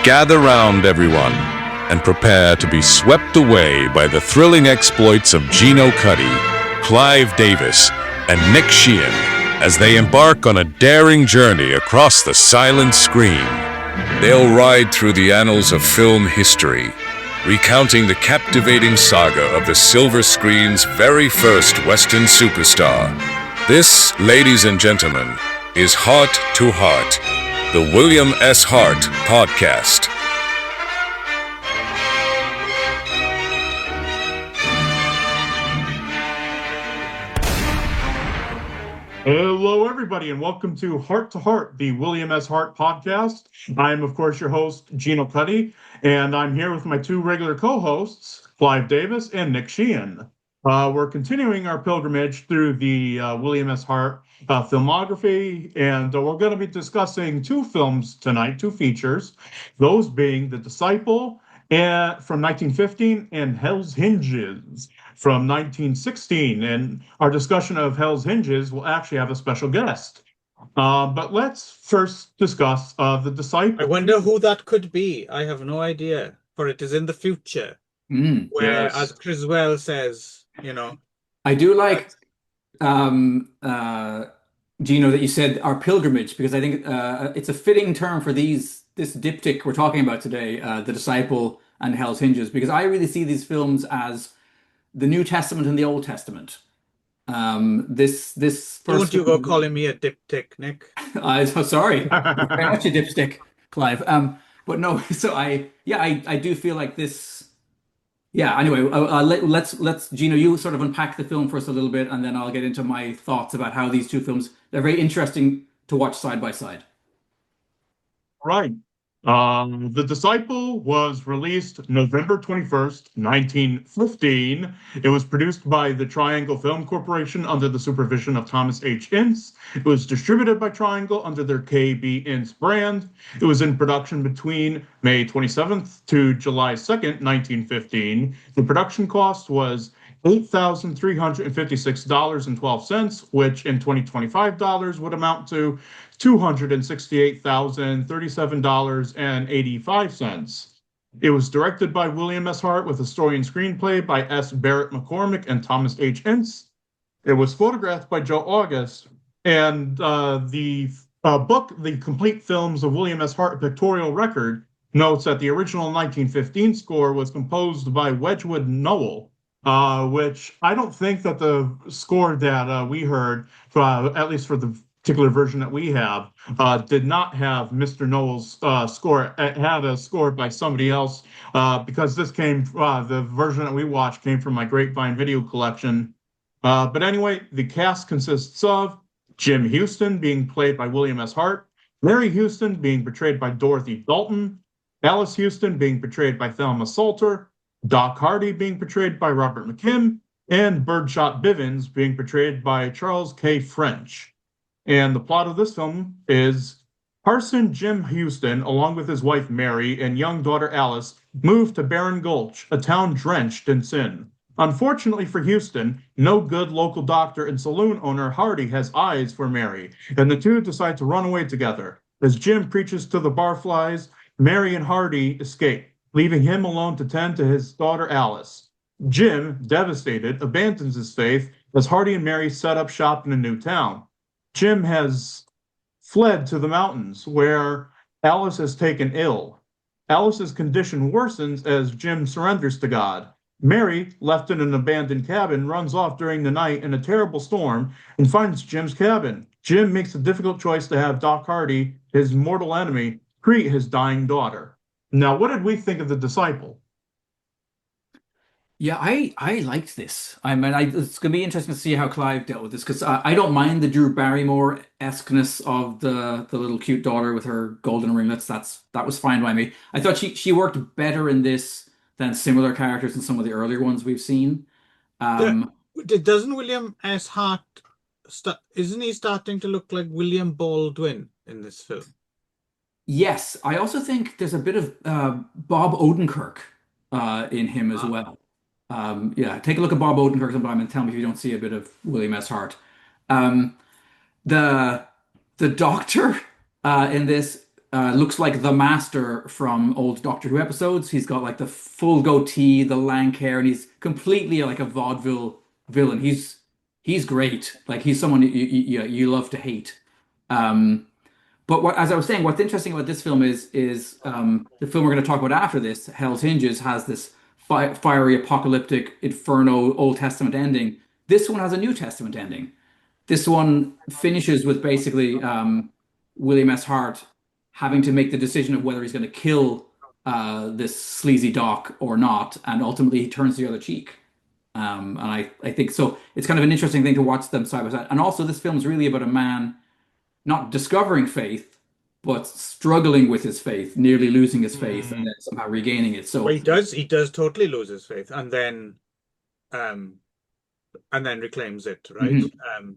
Gather round, everyone, and prepare to be swept away by the thrilling exploits of Gino Cuddy, Clive Davis, and Nick Sheehan as they embark on a daring journey across the silent screen. They'll ride through the annals of film history, recounting the captivating saga of the silver screen's very first Western superstar. This, ladies and gentlemen, is Hart to Hart, the William S. Hart podcast. Hello, everybody, and welcome to Hart, the William S. Hart podcast. I am, of course, your host, Gino Cuddy, and I'm here with my two regular co-hosts, Clive Davis and Nick Sheehan. We're continuing our pilgrimage through the William S. Hart filmography, and we're going to be discussing two films tonight, two features, those being The Disciple from 1915 and Hell's Hinges from 1916. And our discussion of Hell's Hinges will actually have a special guest. But let's first discuss The Disciple. I wonder who that could be. I have no idea, for it is in the future. Where, Yes. as Criswell says, I do like, Gino, that you said our pilgrimage, because I think it's a fitting term for this diptych we're talking about today, The Disciple and Hell's Hinges, because I really see these films as the New Testament and the Old Testament. This first Don't you go film- calling me a diptych, Nick? I'm so sorry. Very much a dipstick, Clive. But no, so I do feel like this. Yeah. Anyway, let's Gino, you sort of unpack the film for us a little bit, and then I'll get into my thoughts about how these two films, they're very interesting to watch side by side. Right. The Disciple was released November 21st, 1915. It was produced by the Triangle Film Corporation under the supervision of Thomas H. Ince. It was distributed by Triangle under their KB Ince brand. It was in production between May 27th to July 2nd, 1915. The production cost was $8,356.12, which in 2025 dollars would amount to $268,037.85. It was directed by William S. Hart with a story and screenplay by S. Barrett McCormick and Thomas H. Ince. It was photographed by Joe August, and the book, The Complete Films of William S. Hart Pictorial Record, notes that the original 1915 score was composed by Wedgwood Noel, which I don't think that the score that we heard, at least for the particular version that we have, did not have Mr. Noel's score. It had a score by somebody else, because this came, the version that we watched came from my Grapevine video collection. But anyway, the cast consists of Jim Houston being played by William S. Hart, Mary Houston being portrayed by Dorothy Dalton, Alice Houston being portrayed by Thelma Salter, Doc Hardy being portrayed by Robert McKim, and Birdshot Bivens being portrayed by Charles K. French. And the plot of this film is Parson Jim Houston, along with his wife Mary and young daughter Alice, moved to Barren Gulch, a town drenched in sin. Unfortunately for Houston, no good local doctor and saloon owner Hardy has eyes for Mary, and the two decide to run away together. As Jim preaches to the barflies, Mary and Hardy escape, leaving him alone to tend to his daughter Alice. Jim, devastated, abandons his faith as Hardy and Mary set up shop in a new town. Jim has fled to the mountains, where Alice has taken ill. Alice's condition worsens as Jim surrenders to God. Mary, left in an abandoned cabin, runs off during the night in a terrible storm and finds Jim's cabin. Jim makes the difficult choice to have Doc Hardy, his mortal enemy, treat his dying daughter. Now, what did we think of The Disciple? Yeah, I liked this. I mean, it's going to be interesting to see how Clive dealt with this, because I don't mind the Drew Barrymore-esqueness of the little cute daughter with her golden ringlets. That was fine by me. I thought she worked better in this than similar characters in some of the earlier ones we've seen. Doesn't William S. Hart, isn't he starting to look like William Baldwin in this film? Yes, I also think there's a bit of Bob Odenkirk in him as well. Take a look at Bob Odenkirk sometime and tell me if you don't see a bit of William S. Hart. The doctor in this looks like the Master from old Doctor Who episodes. He's got like the full goatee, the lank hair, and he's completely like a vaudeville villain. He's great. Like he's someone you love to hate. Um, but as I was saying, what's interesting about this film is the film we're going to talk about after this, Hell's Hinges, has this fiery apocalyptic inferno Old Testament ending. This one has a New Testament ending. This one finishes with basically William S. Hart having to make the decision of whether he's going to kill this sleazy doc or not, and ultimately he turns the other cheek. And I think so. It's kind of an interesting thing to watch them side by side. And also, this film is really about a man not discovering faith, but struggling with his faith, nearly losing his faith, and then somehow regaining it. Well, So he does totally lose his faith, um, and then reclaims it, right? Mhm.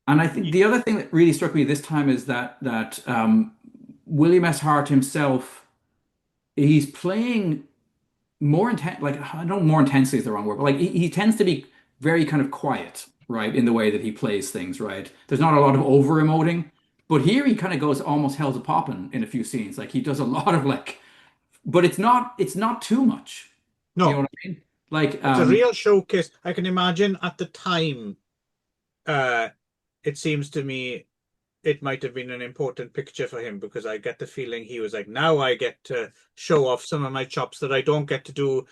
And I think the other thing that really struck me this time is that William S. Hart himself, he's playing more intent, like I don't know, more intensely is the wrong word, but like he tends to be very kind of quiet, right, in the way that he plays things, right? There's not a lot of over emoting, but here he kind of goes almost hell to popping in a few scenes. Like he does a lot of like, but it's not too much. You know No, what I mean? Like, it's a real showcase. I can imagine at the time, uh, it seems to me it might have been an important picture for him because I get the feeling he was like, now I get to show off some of my chops that I don't get to do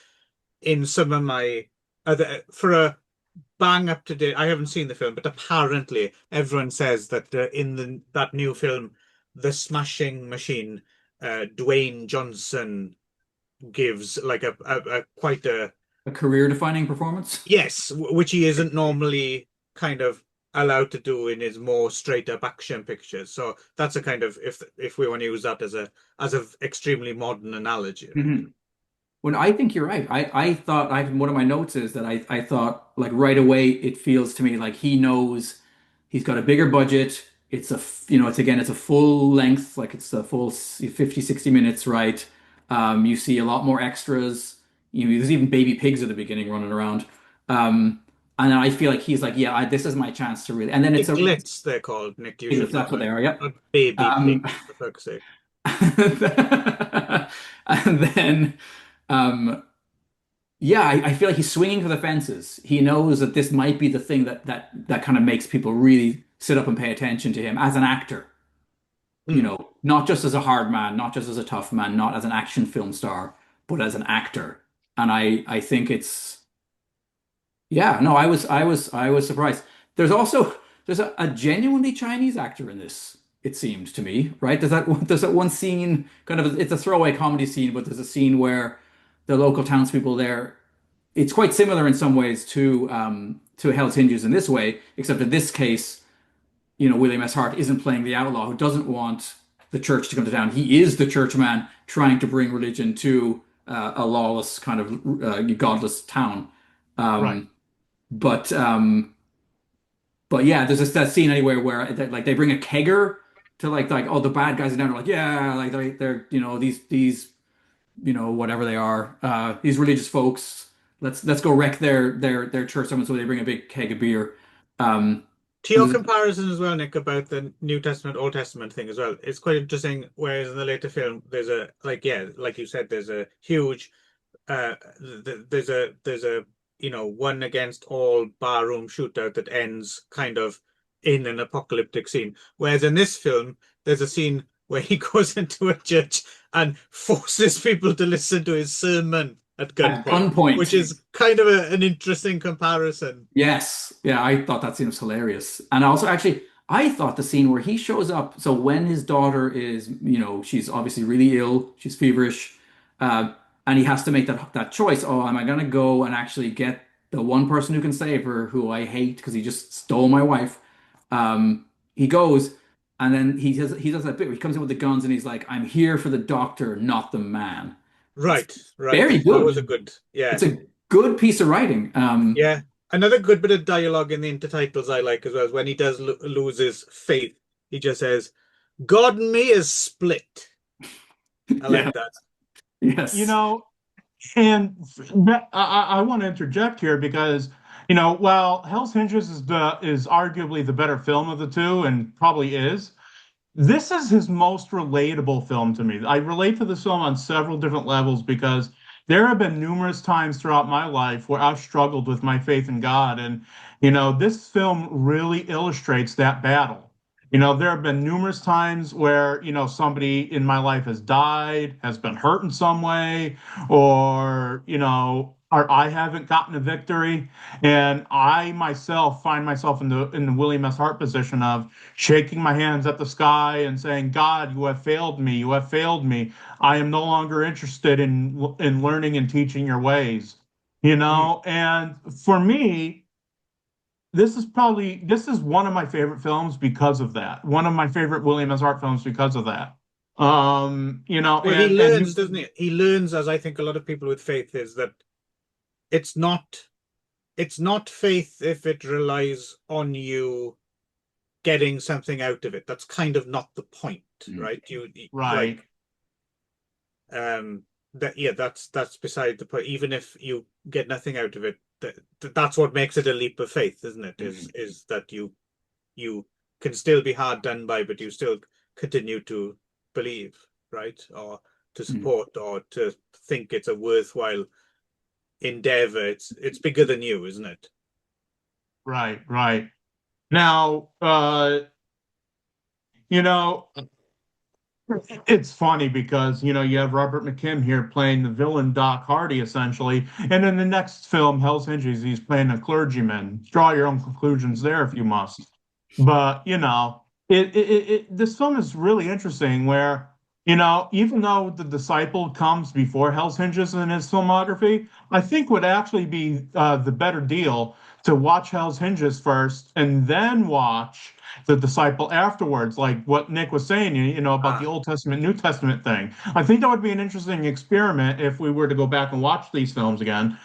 in some of my other for a bang up to date. I haven't seen the film, but apparently everyone says that that new film, The Smashing Machine, Dwayne Johnson gives like a quite a career-defining performance. yes, which he isn't normally kind of allowed to do in his more straight up action pictures. So that's a kind of if we want to use that as a extremely modern analogy, right? Mhm. When I think you're right. I thought one of my notes is that I thought like right away it feels to me like he knows he's got a bigger budget. It's it's a full length, like it's a full 50, 60 minutes, right? You see a lot more extras. There's even baby pigs at the beginning running around. Um, and I feel like he's like, yeah, this is my chance to really. And then it's a Piglets, they're called, Nick. You should know that's what they that. are. Yep. Not baby Um, pigs, for fuck's sake. and then um, yeah, I feel like he's swinging for the fences. He knows that this might be the thing that kind of makes people really sit up and pay attention to him as an actor. Hmm. Not just as a hard man, not just as a tough man, not as an action film star, but as an actor. And I think it's yeah, no, I was surprised. There's a genuinely Chinese actor in this, it seemed to me, right? There's that one scene, kind of it's a throwaway comedy scene, but there's a scene where the local townspeople there, it's quite similar in some ways to Hell's Hinges in this way, except in this case, William S. Hart isn't playing the outlaw who doesn't want the church to come to town. He is the churchman trying to bring religion to a lawless kind of godless town. Right. Um, but yeah, there's that scene anywhere where like they bring a kegger to like oh the bad guys are down. They're like yeah, like they're these whatever they are these religious folks. Let's go wreck their church. Someone so they bring a big keg of beer. Um, To and your there's comparison as well, Nick, about the New Testament, Old Testament thing as well, it's quite interesting. Whereas in the later film, there's a like yeah, like you said, there's a huge there's a one against all barroom shootout that ends kind of in an apocalyptic scene. Whereas in this film, there's a scene where he goes into a church and forces people to listen to his sermon at at gunpoint, which gunpoint. is kind of an interesting comparison. Yes. Yeah, I thought that scene was hilarious. And also, actually, I thought the scene where he shows up, so when his daughter is, she's obviously really ill, she's feverish, and he has to make that choice. Oh, am I gonna go and actually get the one person who can save her, who I hate because he just stole my wife? He goes, and then he does that bit where he comes in with the guns and he's like, I'm here for the doctor, not the man. It's Right, right. very That was a good. good, yeah. It's a good piece of writing. Yeah. Another good bit of dialogue in the intertitles I like as well is when he does lo lose his faith. He just says, God and me is split. I Yeah. like that. You Yes. know, and I want to interject here because, while Hell's Hinges is arguably the better film of the two and probably is, this is his most relatable film to me. I relate to this film on several different levels because there have been numerous times throughout my life where I've struggled with my faith in God. And, this film really illustrates that battle. There have been numerous times where, somebody in my life has died, has been hurt in some way, or I haven't gotten a victory. And I myself find myself in the William S. Hart position of shaking my hands at the sky and saying, God, you have failed me. You have failed me. I am no longer interested in learning and teaching your ways. Mm. And for me, this is one of my favorite films because of that. One of my favorite William S. Hart films because of that. Well, he And learns, doesn't he? He learns, as I think a lot of people with faith is that it's not it's not faith if it relies on you getting something out of it. That's kind of not the point, right? right, Like that yeah, that's beside the point. Even if you get nothing out of it, that's what makes it a leap of faith, isn't it? Is that you can still be hard done by, but you still continue to believe, right? Or to support or to think it's a worthwhile endeavor. It's bigger than you, isn't it? right. Now, you know, it's funny because you have Robert McKim here playing the villain Doc Hardy essentially, and in the next film, Hell's Hinges, he's playing a clergyman. Draw your own conclusions there if you must. But this film is really interesting. Where even though the disciple comes before Hell's Hinges in his filmography, I think would actually be the better deal to watch Hell's Hinges first and then watch the disciple afterwards, like what Nick was saying, about the Ah, Old Testament, New Testament thing. I think that would be an interesting experiment if we were to go back and watch these films again,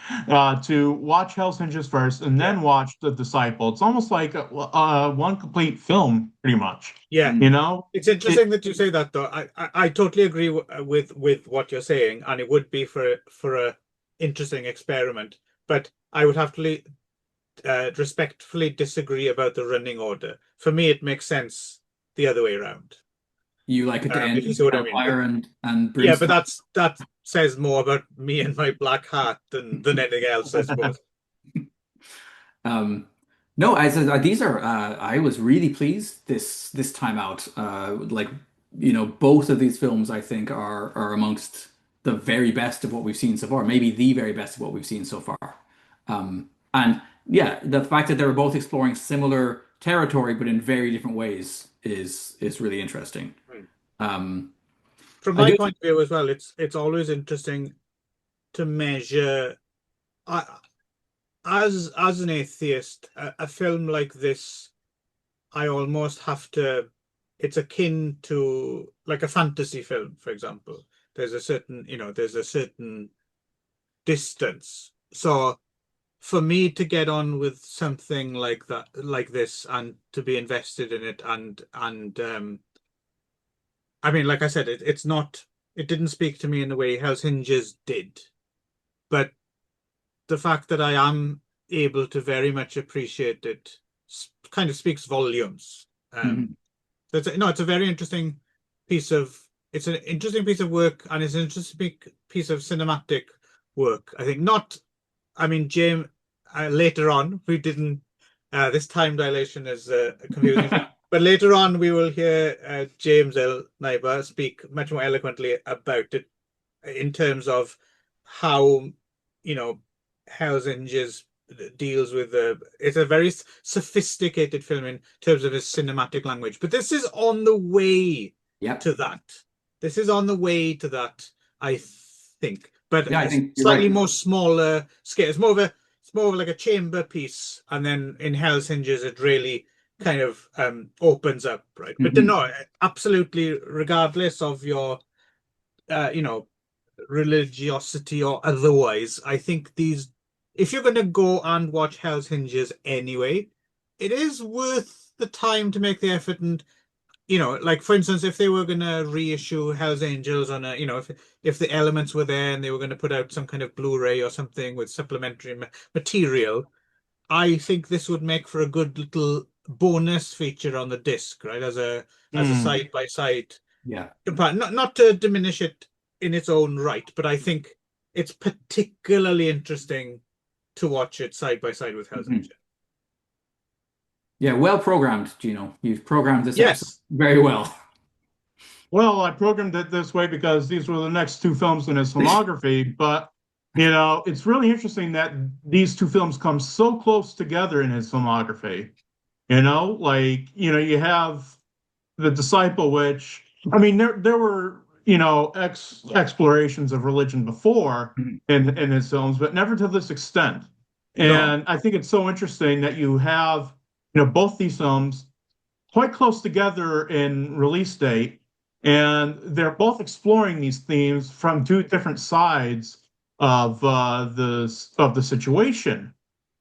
to watch Hell's Hinges first and yeah, then watch the disciple. It's almost like one complete film, pretty much. yeah. You know, It's it, interesting that you say that, though. I totally agree with what you're saying, and it would be for a interesting experiment. But I would have to respectfully disagree about the running order. For me, it makes sense the other way around. You like it to end If you in see what I mean. But hellfire and yeah, but brimstone. that says more about me and my black heart than anything else, I suppose. Um, no, as these are I was really pleased this time out. Like both of these films I think are amongst the very best of what we've seen so far, maybe the very best of what we've seen so far. And yeah, the fact that they were both exploring similar territory but in very different ways is really interesting. Hmm. Um, From I my do. point of view as well, it's always interesting to measure. I, as an atheist, a film like this, I almost have to. It's akin to like a fantasy film, for example. There's a certain distance. So for me to get on with something like that, like this, and to be invested in it, and I mean, like I said, it didn't speak to me in the way Hell's Hinges did, but the fact that I am able to very much appreciate it kind of speaks volumes. Mhm. It's a very interesting piece of it's an interesting piece of work, and it's an interesting piece of cinematic work. I think not. I mean, James, later on, we didn't. This time dilation is confusing. But later on, we will hear James L. Neibaur speak much more eloquently about it in terms of how, you know, Hell's Hinges deals with it's a very sophisticated film in terms of its cinematic language. But this is on the way Yep. to that. This is on the way to that, I think. But Yeah, I it's think you're slightly right. more smaller scale. It's more of like a chamber piece, and then in Hell's Hinges, it really kind of opens up, right? But Mhm. no, absolutely, regardless of your you know, religiosity or otherwise, I think if you're going to go and watch Hell's Hinges anyway, it is worth the time to make the effort. And, like for instance, if they were going to reissue Hell's Angels on if the elements were there and they were going to put out some kind of Blu-ray or something with supplementary material, I think this would make for a good little bonus feature on the disc, right? As a side by side. Yeah. Not to diminish it in its own right, but I think it's particularly interesting to watch it side by side with Hell's Mhm. Angel. Yeah, well programmed, Gino. You've programmed this episode Yes. very well. Well, I programmed it this way because these were the next two films in his filmography, but it's really interesting that these two films come so close together in his filmography. You have The Disciple, which I mean, there were explorations of religion before Mhm. in his films, but never to this extent. No. And I think it's so interesting that you have both these films quite close together in release date, and they're both exploring these themes from two different sides of the situation.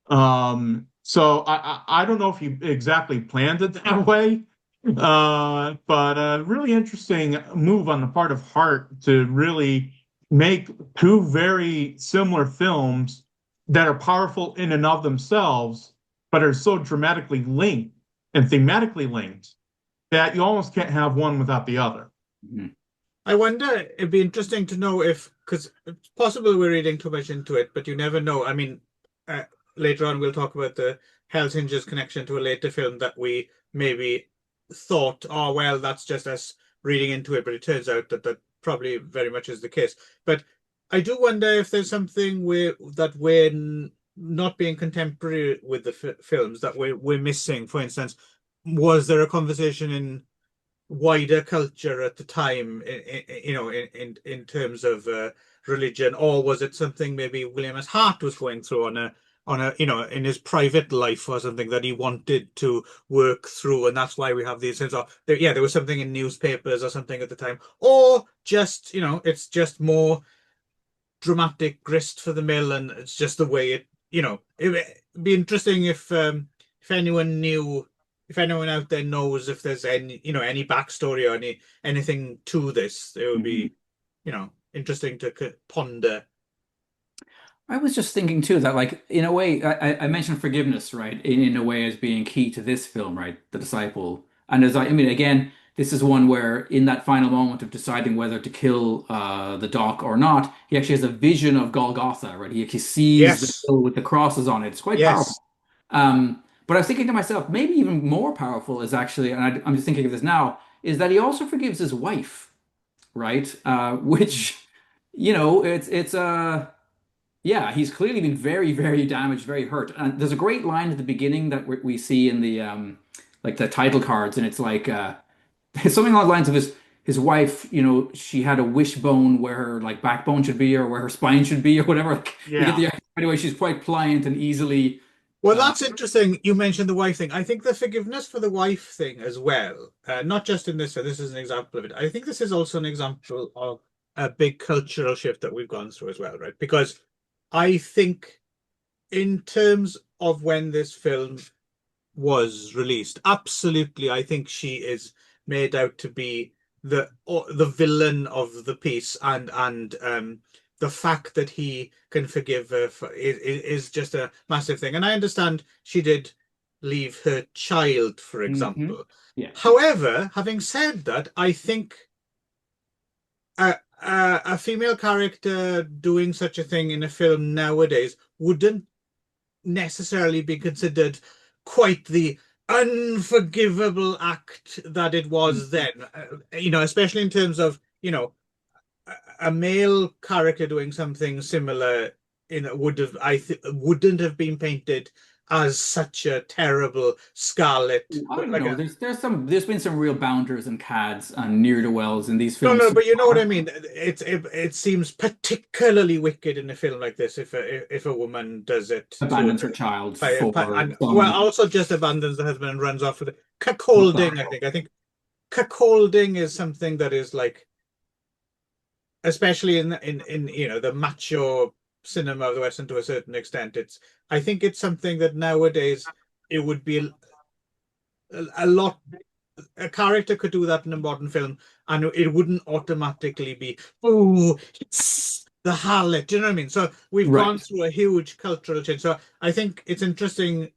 So I don't know if he exactly planned it that way, but a really interesting move on the part of Hart to really make two very similar films that are powerful in and of themselves, but are so dramatically linked and thematically linked that you almost can't have one without the other. Mhm. I wonder, it'd be interesting to know if, because it's possible we're reading too much into it, but you never know. I mean, uh, later on we'll talk about the Hell's Hinges connection to a later film that we maybe thought, oh, well, that's just us reading into it, but it turns out that that probably very much is the case. But I do wonder if there's something that we're not being contemporary with the films that we're missing. For instance, was there a conversation in wider culture at the time, in terms of religion, or was it something maybe William S. Hart was going through on a in his private life or something that he wanted to work through, and that's why we have these things? Or there was something in newspapers or something at the time, or just it's just more dramatic grist for the mill, and it's just the way it'd be interesting if anyone knew, if anyone out there knows if there's any backstory or anything to this. It would Mhm. be interesting to ponder. I was just thinking too that, like, in a way, I mentioned forgiveness, right? In a way, as being key to this film, right? The Disciple. And I mean, again, this is one where, in that final moment of deciding whether to kill the doc or not, he actually has a vision of Golgotha, right? He actually sees the Yes. hill with the crosses on it. It's quite powerful. Yes. But I was thinking to myself, maybe even more powerful is actually, and I'm just thinking of this now, is that he also forgives his wife, right? Which, it's yeah, he's clearly been very, very damaged, very hurt. And there's a great line at the beginning that we see in the like the title cards, and it's like it's something along the lines of his wife. She had a wishbone where her like backbone should be, or where her spine should be, or whatever. Like, you get Yeah. the idea. Anyway, she's quite pliant and easily. Well, Uh, that's interesting. You mentioned the wife thing. I think the forgiveness for the wife thing as well, not just in this. So this is an example of it. I think this is also an example of a big cultural shift that we've gone through as well, right? Because I think, in terms of when this film was released, absolutely, I think she is made out to be the villain of the piece, and the fact that he can forgive her is just a massive thing. And I understand she did leave her child, for mhm. example. Yeah. However, having said that, I think a female character doing such a thing in a film nowadays wouldn't necessarily be considered quite the unforgivable act that it was then. Especially in terms of a male character doing something similar would have wouldn't have been painted as such a terrible scarlet, I don't like know. a There's been some real bounders and cads and near to wells in these no, films no, so but you know what I far. mean. It seems particularly wicked in a film like this if a woman does it to Abandons her child for and well, some. also just abandons the husband and runs off with it. Cuckolding, I think cuckolding is something that is like, especially in the macho cinema of the Western to a certain extent. I think it's something that nowadays it would be a lot. A character could do that in a modern film, and it wouldn't automatically be, oh, it's the harlot. Do you know what I mean? So we've Right. gone through a huge cultural change. So I think it's interesting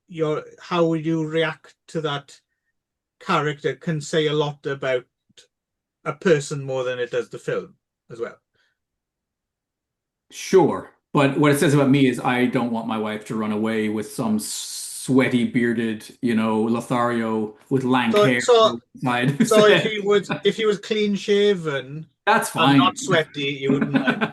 how you react to that character can say a lot about a person more than it does the film as well. Sure. But what it says about me is I don't want my wife to run away with some sweaty, bearded, Lothario with lank So hair so side. so if he was clean shaven That's and fine. not sweaty, you wouldn't mind.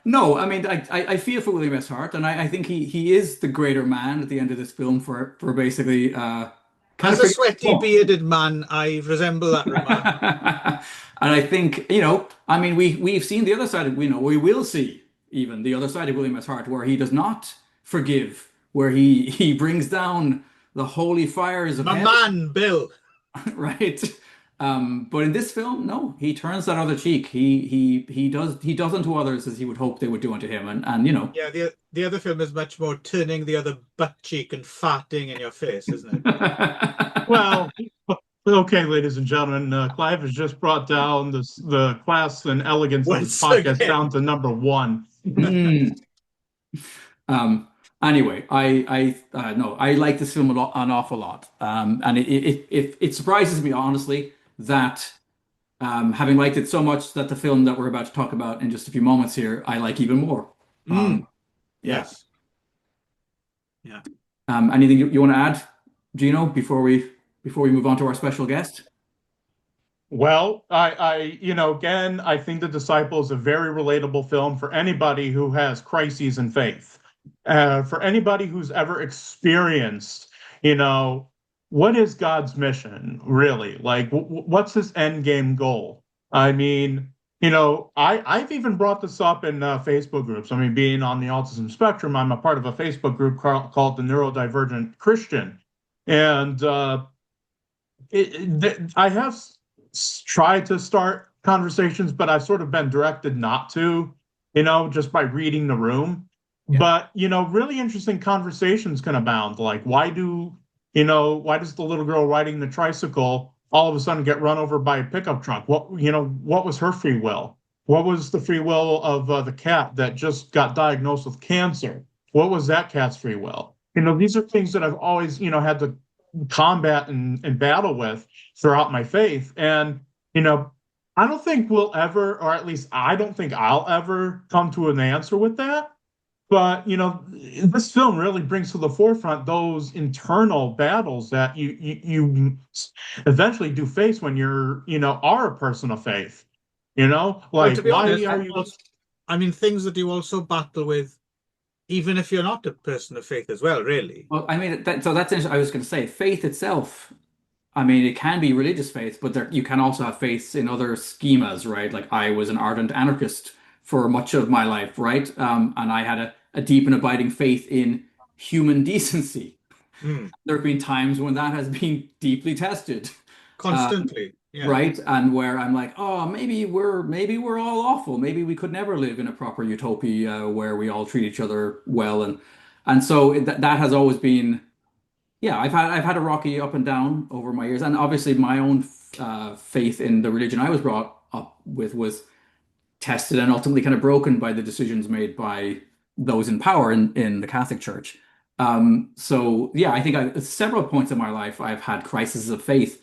No, I mean, I feel for William S. Hart, and I think he is the greater man at the end of this film for basically kind As of a figuring sweaty bearded man, I resemble that remark. And I think, I mean, we've seen the other side of, we will see even the other side of William S. Hart, where he does not forgive, where he brings down the holy fires of My hell, man, Bill. right? But in this film, no, he turns that other cheek. He does unto others as he would hope they would do unto him, and. Yeah, the other film is much more turning the other butt cheek and farting in your face, isn't it? Well, okay, ladies and gentlemen, Clive has just brought down the class and elegance of this Once podcast again. down to number one. Mm. Anyway, no, I like this film an awful lot, and it surprises me honestly that having liked it so much that the film that we're about to talk about in just a few moments here, I like even more. Yeah. Yes. Yeah. Anything you want to add, Gino, before we move on to our special guest? Well, again, I think The Disciple is a very relatable film for anybody who has crises in faith. For anybody who's ever experienced, what is God's mission, really? Like, what's his end game goal? I mean, I've even brought this up in Facebook groups. I mean, being on the autism spectrum, I'm a part of a Facebook group called the Neurodivergent Christian. And I have tried to start conversations, but I've sort of been directed not to, just by reading the room. Yeah. But, really interesting conversations can abound. Like, why does the little girl riding the tricycle all of a sudden get run over by a pickup truck? What was her free will? What was the free will of the cat that just got diagnosed with cancer? What was that cat's free will? These are things that I've always, had to combat and battle with throughout my faith. And, I don't think we'll ever, or at least I don't think I'll ever come to an answer with that. But, this film really brings to the forefront those internal battles that you eventually do face when you're, are a person of faith. Well, Like, to be why honest, are you? I mean, things that you also battle with, even if you're not a person of faith as well, really. Well, I mean, so that's interesting. I was going to say, faith itself. I mean, it can be religious faith, but you can also have faith in other schemas, right? Like I was an ardent anarchist for much of my life, right? And I had a deep and abiding faith in human decency. There have been times when that has been deeply tested, Constantly. Yeah. right? And where I'm like, oh, maybe we're all awful. Maybe we could never live in a proper utopia where we all treat each other well, and so that has always been. Yeah, I've had a rocky up and down over my years, and obviously my own faith in the religion I was brought up with was tested and ultimately kind of broken by the decisions made by those in power in the Catholic Church. So yeah, I think at several points in my life I've had crises of faith,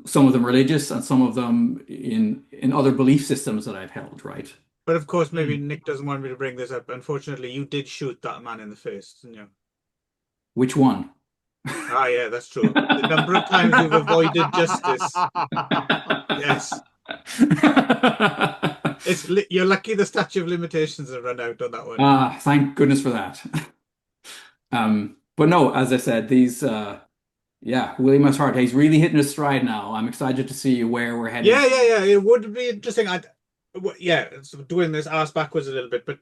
some of them religious and some of them in other belief systems that I've held, right? But of course, maybe Nick doesn't want me to bring this up. Unfortunately, you did shoot that man in the face, didn't you? Which one? Ah, yeah, that's true. The number of times you've avoided justice. Yes. You're lucky the statute of limitations have run out on that one. Thank goodness for that. But no, as I said, William S. Hart, he's really hitting his stride now. I'm excited to see where we're heading. Yeah. It would be interesting. So doing this ass backwards a little bit, but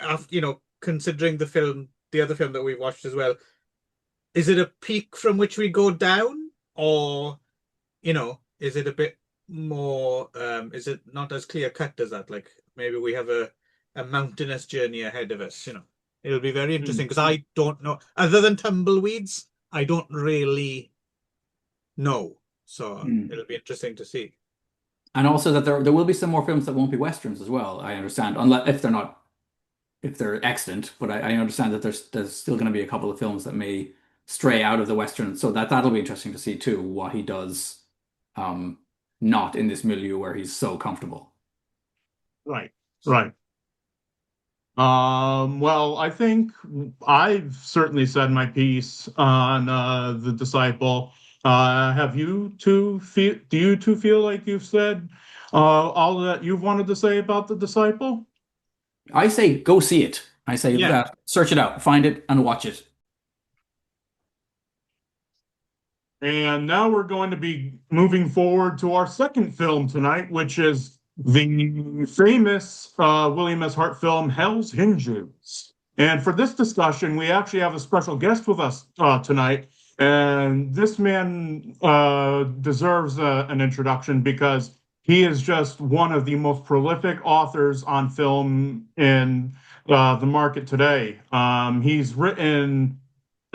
after, considering the other film that we watched as well, is it a peak from which we go down, or is it a bit more? Is it not as clear cut as that? Like maybe we have a mountainous journey ahead of us. It'll be very interesting because I don't know. Other than tumbleweeds, I don't really know. So it'll be interesting to see. And also that there will be some more films that won't be westerns as well. I understand, unless if they're excellent. But I understand that there's still going to be a couple of films that may stray out of the western. So that'll be interesting to see too, what he does, um, not in this milieu where he's so comfortable. Right, right. Well, I think I've certainly said my piece on The Disciple. Have you two feel, do you two feel like you've said all that you've wanted to say about The Disciple? I say go see it. I say Yeah. search it out, find it, and watch it. And now we're going to be moving forward to our second film tonight, which is the famous William S. Hart film, Hell's Hinges. And for this discussion, we actually have a special guest with us tonight. And this man deserves an introduction because he is just one of the most prolific authors on film in the market today. He's written,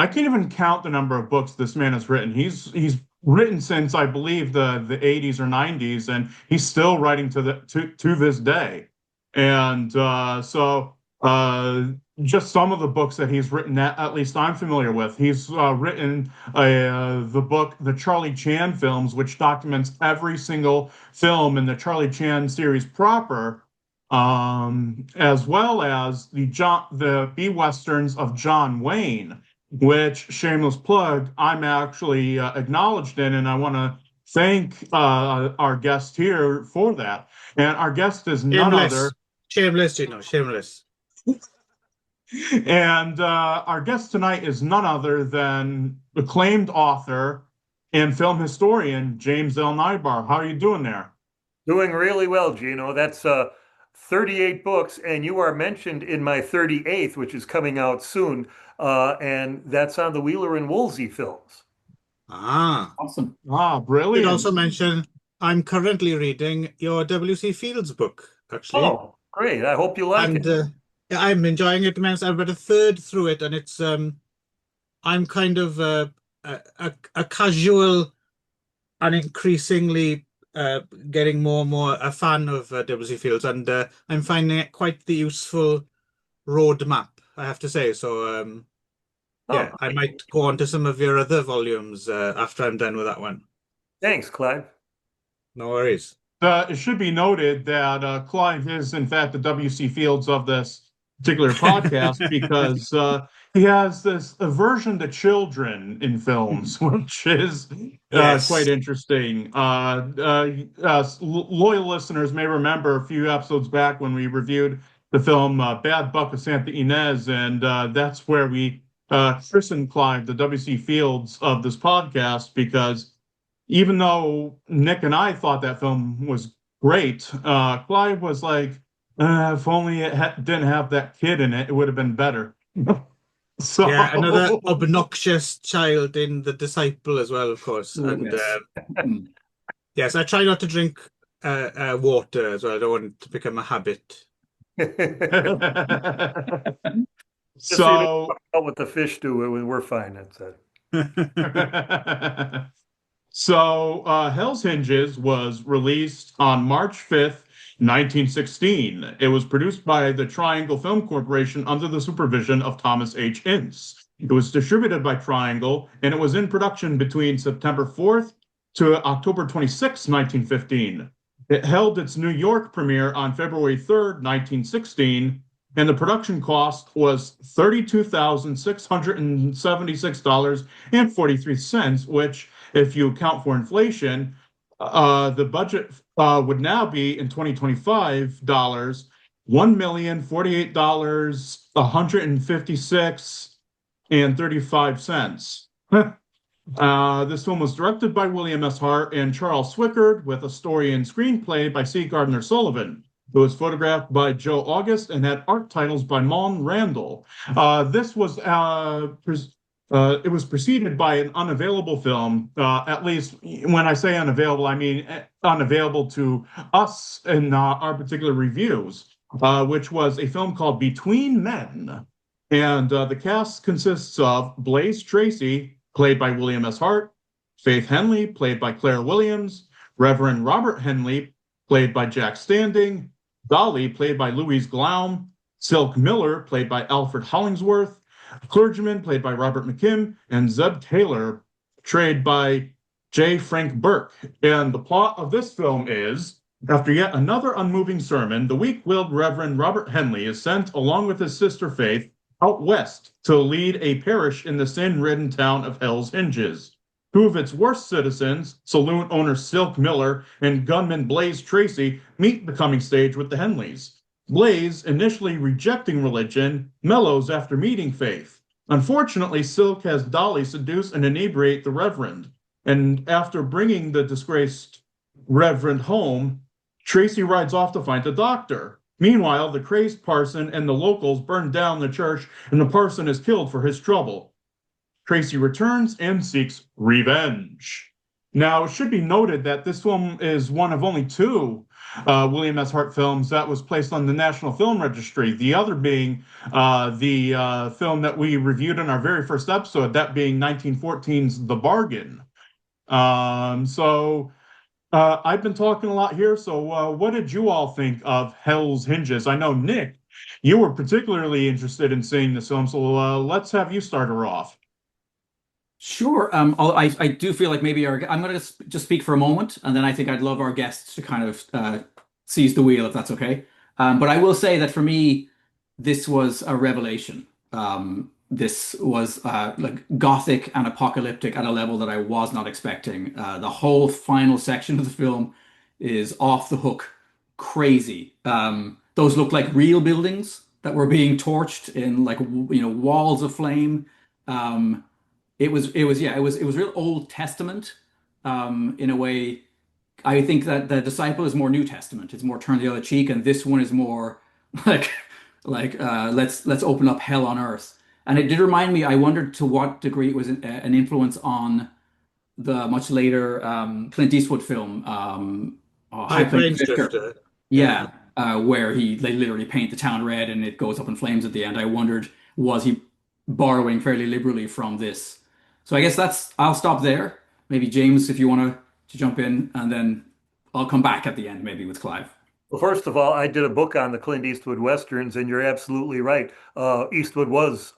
I can't even count the number of books this man has written. He's written since I believe the 80s or 90s, and he's still writing to this day. And just some of the books that he's written that at least I'm familiar with. He's written the book The Charlie Chan Films, which documents every single film in the Charlie Chan series proper, as well as the B westerns of John Wayne, which, shameless plug, I'm actually acknowledged in, and I want to thank our guest here for that. And our guest is none other. Shameless, shameless. And our guest tonight is none other than acclaimed author and film historian James L. Neibaur. How are you doing there? Doing really well, Gino. That's 38 books, and you are mentioned in my 38th, which is coming out soon, and that's on the Wheeler and Woolsey films. Ah, Awesome. Ah, you brilliant. could also mention I'm currently reading your W.C. Fields book, actually. Oh, great. I hope you like And it. yeah, I'm enjoying it immensely. I've read a third through it, and it's I'm kind of a casual and increasingly getting more and more a fan of W.C. Fields, and I'm finding it quite the useful roadmap, I have to say. So yeah, I great. might go on to some of your other volumes after I'm done with that one. Thanks, Clive. No worries. It should be noted that Clive is, in fact, the W.C. Fields of this particular podcast because he has this aversion to children in films, which is Yes. quite interesting. Loyal listeners may remember a few episodes back when we reviewed the film Bad Buck of Santa Ynez, and that's where we christened Clive the W.C. Fields of this podcast because even though Nick and I thought that film was great, Clive was like, if only it didn't have that kid in it, it would have been better. So Yeah, another obnoxious child in The Disciple as well, of course. Oh, And yes. yes, I try not to drink water as well. I don't want it to become a habit. Just so you So know what the fish do, we're fine. That's it. So, Hell's Hinges was released on March 5th, 1916. It was produced by the Triangle Film Corporation under the supervision of Thomas H. Ince. It was distributed by Triangle, and it was in production between September 4th to October 26, 1915. It held its New York premiere on February 3rd, 1916, and the production cost was $32,676.43, which, if you account for inflation, the budget would now be in 2025 dollars, $1,048, 156 and 35 cents. This film was directed by William S. Hart and Charles Swickard, with a story and screenplay by C. Gardner Sullivan. It was photographed by Joe August and had art titles by Mon Randall. It was preceded by an unavailable film. At least when I say unavailable, I mean unavailable to us in our particular reviews, which was a film called Between Men. And the cast consists of Blaze Tracy, played by William S. Hart, Faith Henley, played by Claire Williams, Reverend Robert Henley, played by Jack Standing, Dolly, played by Louise Glaum, Silk Miller, played by Alfred Hollingsworth, Clergyman, played by Robert McKim, and Zeb Taylor, portrayed by J. Frank Burke. And the plot of this film is, after yet another unmoving sermon, the weak-willed Reverend Robert Henley is sent, along with his sister Faith, out west to lead a parish in the sin-ridden town of Hell's Hinges. Two of its worst citizens, saloon owner Silk Miller and gunman Blaze Tracy, meet the coming stage with the Henleys. Blaze, initially rejecting religion, mellows after meeting Faith. Unfortunately, Silk has Dolly seduce and inebriate the Reverend, and after bringing the disgraced Reverend home, Tracy rides off to find a doctor. Meanwhile, the crazed parson and the locals burn down the church, and the parson is killed for his trouble. Tracy returns and seeks revenge. Now, it should be noted that this film is one of only two William S. Hart films that was placed on the National Film Registry, the other being the film that we reviewed in our very first episode, that being 1914's The Bargain. I've been talking a lot here, so what did you all think of Hell's Hinges? I know, Nick, you were particularly interested in seeing this film, so let's have you start her off. Sure. I do feel like maybe I'm going to just speak for a moment, and then I think I'd love our guests to kind of seize the wheel, if that's okay. But I will say that for me, this was a revelation. This was like gothic and apocalyptic at a level that I was not expecting. The whole final section of the film is off the hook, crazy. Those look like real buildings that were being torched in like walls of flame. It was real Old Testament in a way. I think that the disciple is more New Testament. It's more turn the other cheek, and this one is more like let's open up hell on earth. And it did remind me. I wondered to what degree it was an influence on the much later Clint Eastwood film, High Plains Drifter. Yeah. Yeah, where they literally paint the town red and it goes up in flames at the end. I wondered, was he borrowing fairly liberally from this? So I guess I'll stop there. Maybe James, if you want to jump in, and then I'll come back at the end, maybe with Clive. Well, first of all, I did a book on the Clint Eastwood Westerns, and you're absolutely right. Eastwood was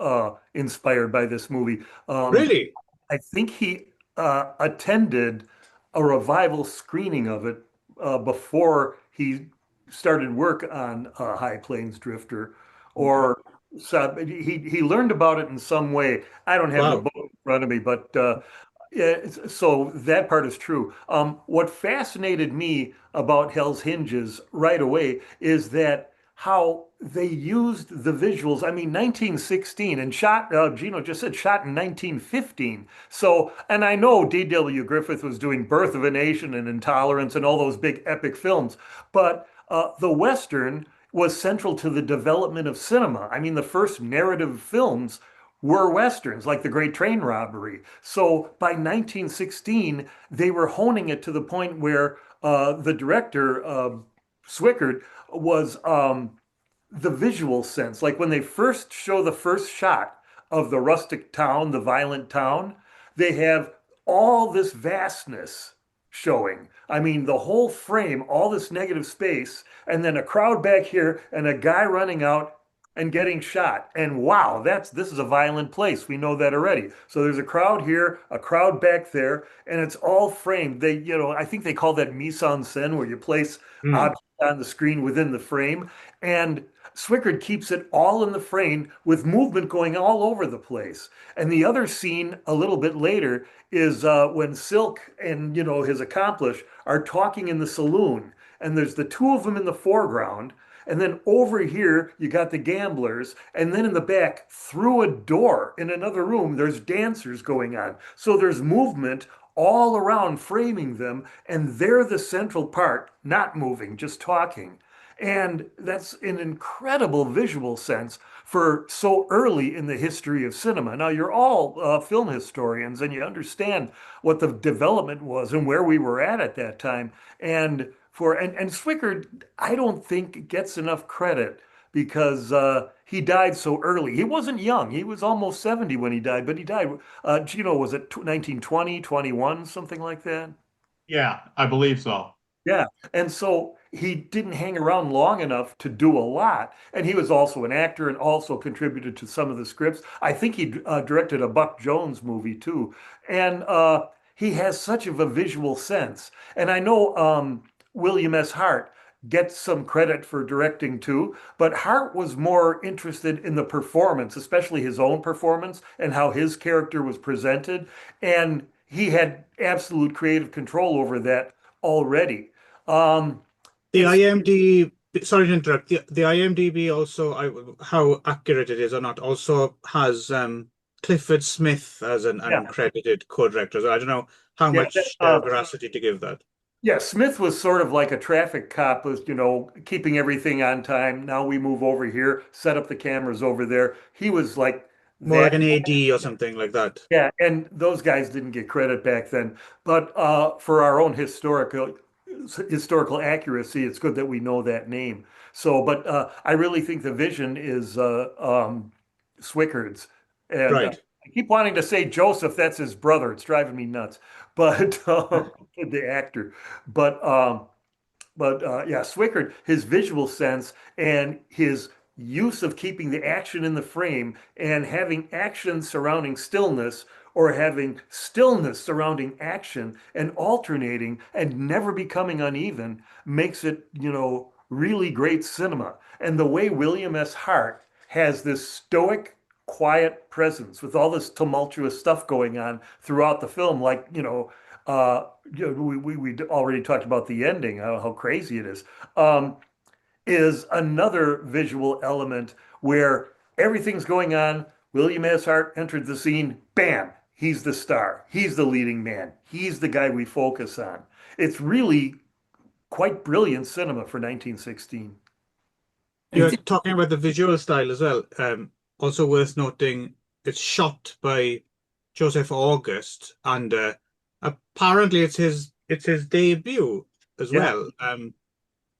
inspired by this movie. Really? I think he attended a revival screening of it before he started work on High Plains Drifter, or so he learned about it in some way. I don't have the Wow. book in front of me, but yeah, so that part is true. What fascinated me about Hell's Hinges right away is that how they used the visuals. I mean, 1916 and shot, Gino just said shot in 1915. So, and I know D.W. Griffith was doing Birth of a Nation and Intolerance and all those big epic films, but the Western was central to the development of cinema. I mean, the first narrative films were Westerns, like The Great Train Robbery. So by 1916, they were honing it to the point where the director, Swickard, was the visual sense. Like when they first show the first shot of the rustic town, the violent town, they have all this vastness showing. I mean, the whole frame, all this negative space, and then a crowd back here and a guy running out and getting shot. And wow, this is a violent place. We know that already. So there's a crowd here, a crowd back there, and it's all framed. I think they call that mise en scène, where you place Hmm. objects on the screen within the frame. And Swickard keeps it all in the frame with movement going all over the place. And the other scene a little bit later is when Silk and his accomplice are talking in the saloon, and there's the two of them in the foreground. And then over here, you got the gamblers. And then in the back, through a door in another room, there's dancers going on. So there's movement all around framing them. And they're the central part, not moving, just talking. And that's an incredible visual sense for so early in the history of cinema. Now, you're all film historians, and you understand what the development was and where we were at that time. And Swickard, I don't think gets enough credit because he died so early. He wasn't young. He was almost 70 when he died, but he died. Was it 1920, 21, something like that? Yeah, I believe so. Yeah. And so he didn't hang around long enough to do a lot. And he was also an actor and also contributed to some of the scripts. I think he directed a Buck Jones movie too. And he has such of a visual sense. And I know William S. Hart gets some credit for directing too, but Hart was more interested in the performance, especially his own performance and how his character was presented. And he had absolute creative control over that already. Um, The it's IMDb, sorry to interrupt. The IMDb also, how accurate it is or not, also has Clifford Smith as an yeah, uncredited co-director. So I don't know how yeah, much veracity to give that. yeah. Smith was sort of like a traffic cop, was keeping everything on time. Now we move over here, set up the cameras over there. He was like More like that. an AD or something like that. Yeah, and those guys didn't get credit back then. But for our own historical accuracy, it's good that we know that name. So, but I really think the vision is Swickard's, and Right. I keep wanting to say Joseph. That's his brother. It's driving me nuts. But the actor, but yeah, Swickard, his visual sense and his use of keeping the action in the frame and having action surrounding stillness or having stillness surrounding action and alternating and never becoming uneven makes it, really great cinema. And the way William S. Hart has this stoic, quiet presence with all this tumultuous stuff going on throughout the film, like, we already talked about the ending, how crazy it is another visual element where everything's going on. William S. Hart entered the scene, bam, he's the star. He's the leading man. He's the guy we focus on. It's really quite brilliant cinema for 1916. You're talking about the visual style as well. Also worth noting, it's shot by Joseph August, and apparently it's his debut as Yeah,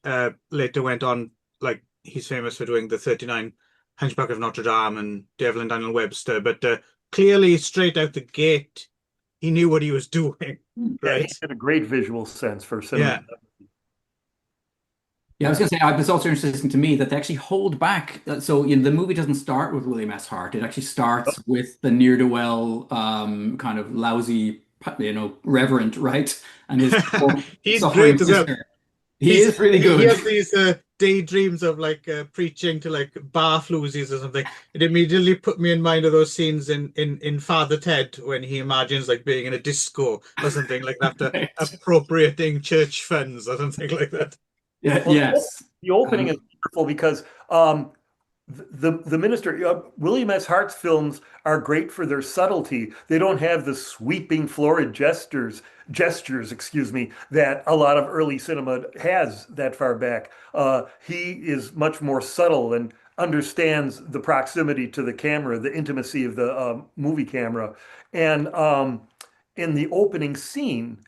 well. Later went on, like he's famous for doing the 39 Hunchback of Notre Dame and Devil and Daniel Webster, but clearly straight out the gate, he knew what he was doing, yeah, he right? had a great visual sense for cinema. Yeah, Yeah, I was going to say, it's also interesting to me that they actually hold back. So, the movie doesn't start with William S. Hart. It actually starts with the ne'er-do-well, kind of lousy, reverend, right? And his he's suffering great as well. sister. He is really He good. has these daydreams of like preaching to like bar floozies or something. It immediately put me in mind of those scenes in Father Ted when he imagines like being in a disco or something like that, after Right. appropriating church funds or something like that. Yeah, Well, yes. the opening is Um, wonderful because the minister, William S. Hart's films are great for their subtlety. They don't have the sweeping, florid gestures, excuse me, that a lot of early cinema has that far back. He is much more subtle and understands the proximity to the camera, the intimacy of the movie camera, and in the opening scene,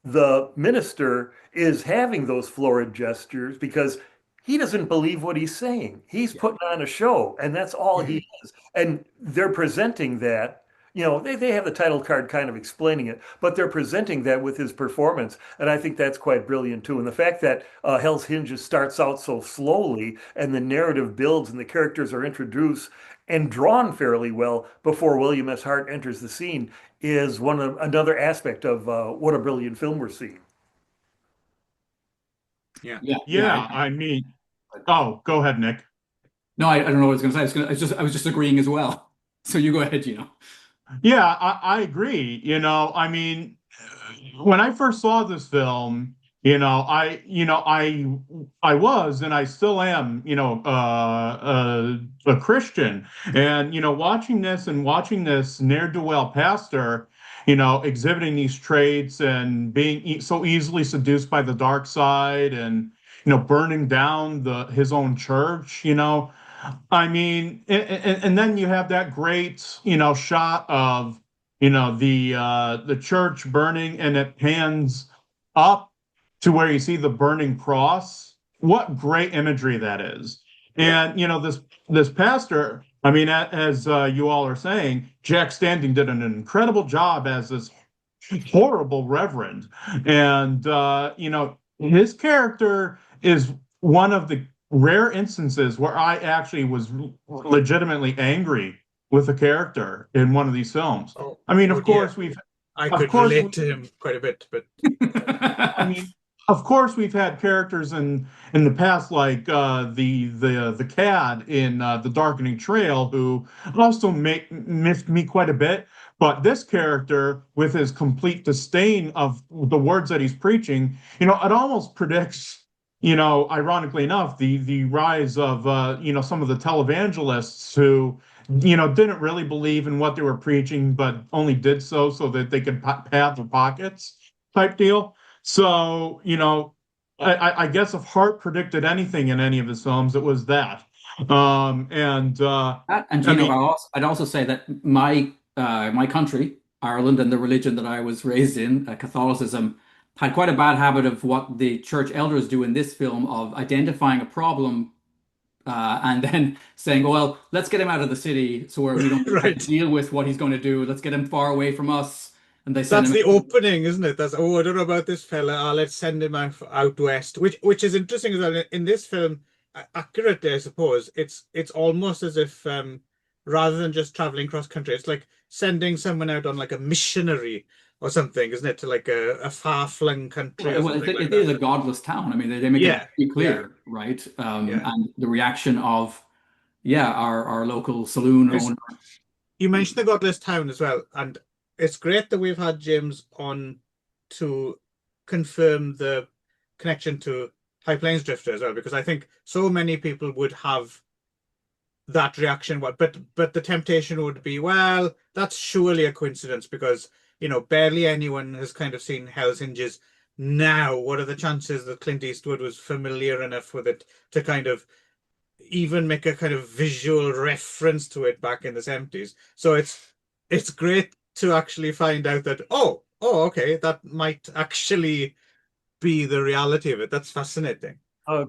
the minister is having those florid gestures because he doesn't believe what he's saying. He's yeah. putting on a show, and that's all Mhm. he is. And they're presenting that, they have the title card kind of explaining it, but they're presenting that with his performance. And I think that's quite brilliant too. And the fact that Hell's Hinges starts out so slowly and the narrative builds and the characters are introduced and drawn fairly well before William S. Hart enters the scene is another aspect of what a brilliant film we're seeing. Yeah. Yeah, yeah. Yeah, I mean, oh, go ahead, Nick. No, I don't know what I was going to say. I was just agreeing as well. So you go ahead, Yeah, I agree. I mean, when I first saw this film, I was, and I still am, a Christian. And, watching this ne'er-do-well pastor, exhibiting these traits and being so easily seduced by the dark side and, burning down his own church, I mean, and then you have that great, shot of, the church burning, and it pans up to where you see the burning cross. What great imagery that is. Yeah. And, this pastor, I mean, as you all are saying, Jack Standing did an incredible job as this horrible reverend. And, his character is one of the rare instances where I actually was legitimately angry with a character in one of these films. Oh, I mean, oh dear. I of could course, relate to him quite a bit, but I mean, of course, we've had characters in the past like the Cad in The Darkening Trail who also miffed me quite a bit. But this character, with his complete disdain of the words that he's preaching, it almost predicts, ironically enough, the rise of some of the televangelists who didn't really believe in what they were preaching, but only did so that they could pad their pockets type deal. So, I guess if Hart predicted anything in any of his films, it was that. And And I Gino, mean, I'd also say that my country, Ireland, and the religion that I was raised in, Catholicism, had quite a bad habit of what the church elders do in this film of identifying a problem and then saying, "Oh, well, let's get him out of the city so where we don't have to right. deal with what he's going to do. Let's get him far away from us." And they send That's him. the opening, isn't it? That's I don't know about this fella. Let's send him out west, which is interesting as well. In this film, accurately, I suppose it's almost as if rather than just traveling cross country, it's like sending someone out on like a missionary or something, isn't it? To like a far-flung country or Well, something like it is that. a godless town. I mean, they make it Yeah, pretty yeah, clear, right? yeah. And the reaction of, yeah, our local saloon It's owner. You mentioned the Godless Town as well, and it's great that we've had James on to confirm the connection to High Plains Drifter as well, because I think so many people would have that reaction. But the temptation would be, well, that's surely a coincidence because barely anyone has kind of seen Hell's Hinges now. What are the chances that Clint Eastwood was familiar enough with it to kind of even make a kind of visual reference to it back in the 70s. So it's great to actually find out that okay, that might actually be the reality of it. That's fascinating.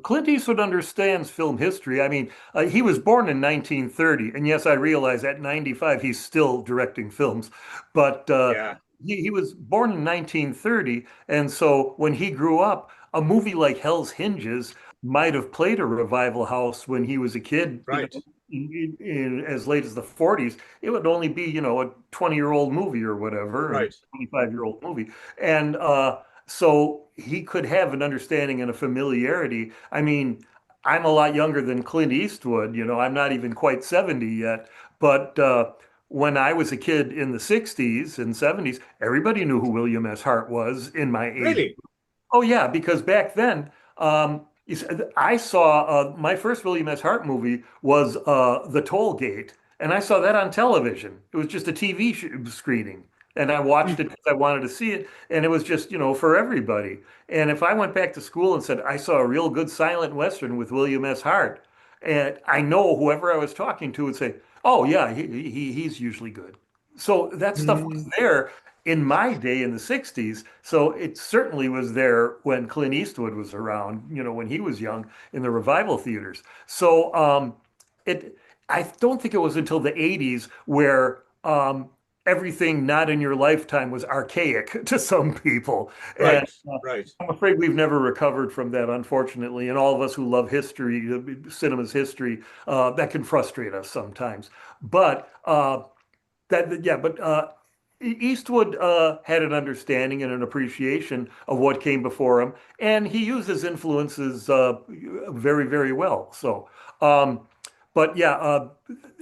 Clint Eastwood understands film history. I mean, he was born in 1930, and yes, I realize at 95 he's still directing films, but Yeah, he was born in 1930, and so when he grew up, a movie like Hell's Hinges might have played a revival house when he was a kid, right, in as late as the 40s. It would only be, a 20-year-old movie or whatever, and right. 25-year-old movie. And so he could have an understanding and a familiarity. I mean, I'm a lot younger than Clint Eastwood, I'm not even quite 70 yet. But when I was a kid in the 60s and 70s, everybody knew who William S. Hart was in my age. Really? Oh yeah, because back then, I saw my first William S. Hart movie was The Toll Gate, and I saw that on television. It was just a TV screening, and I watched it because I wanted to see it, and it was just for everybody. And if I went back to school and said I saw a real good silent western with William S. Hart, and I know whoever I was talking to would say, "Oh yeah, he's usually good." So that stuff was Mm, there in my day in the 60s. So it certainly was there when Clint Eastwood was around, when he was young in the revival theaters. So it I don't think it was until the 80s where everything not in your lifetime was archaic to some people. And right, right. I'm afraid we've never recovered from that, unfortunately. And all of us who love history, cinema's history, that can frustrate us sometimes. But yeah, but Eastwood had an understanding and an appreciation of what came before him, and he used his influences very, very well. So, but yeah,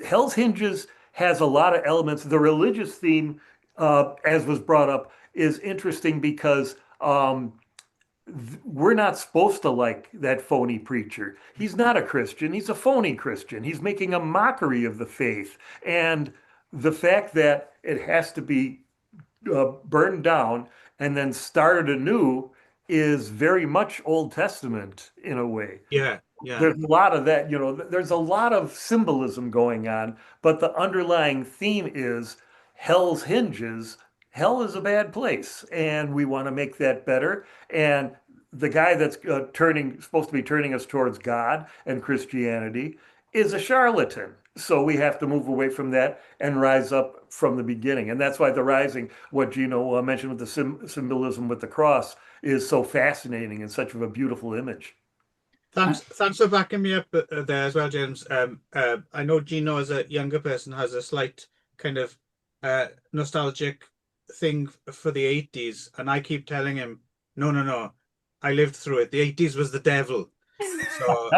Hell's Hinges has a lot of elements. The religious theme, as was brought up, is interesting because we're not supposed to like that phony preacher. He's not a Christian. He's a phony Christian. He's making a mockery of the faith. And the fact that it has to be burned down and then started anew is very much Old Testament in a way. Yeah, yeah, There's a lot of that, there's a lot of symbolism going on, but the underlying theme is Hell's Hinges. Hell is a bad place, and we want to make that better. And the guy that's supposed to be turning us towards God and Christianity is a charlatan. So we have to move away from that and rise up from the beginning. And that's why the rising, what Gino mentioned with the symbolism with the cross, is so fascinating and such of a beautiful image. Thanks for backing me up there as well, James. I know Gino, as a younger person, has a slight kind of nostalgic thing for the 80s, and I keep telling him, no, no, no, I lived through it. The 80s was the devil. So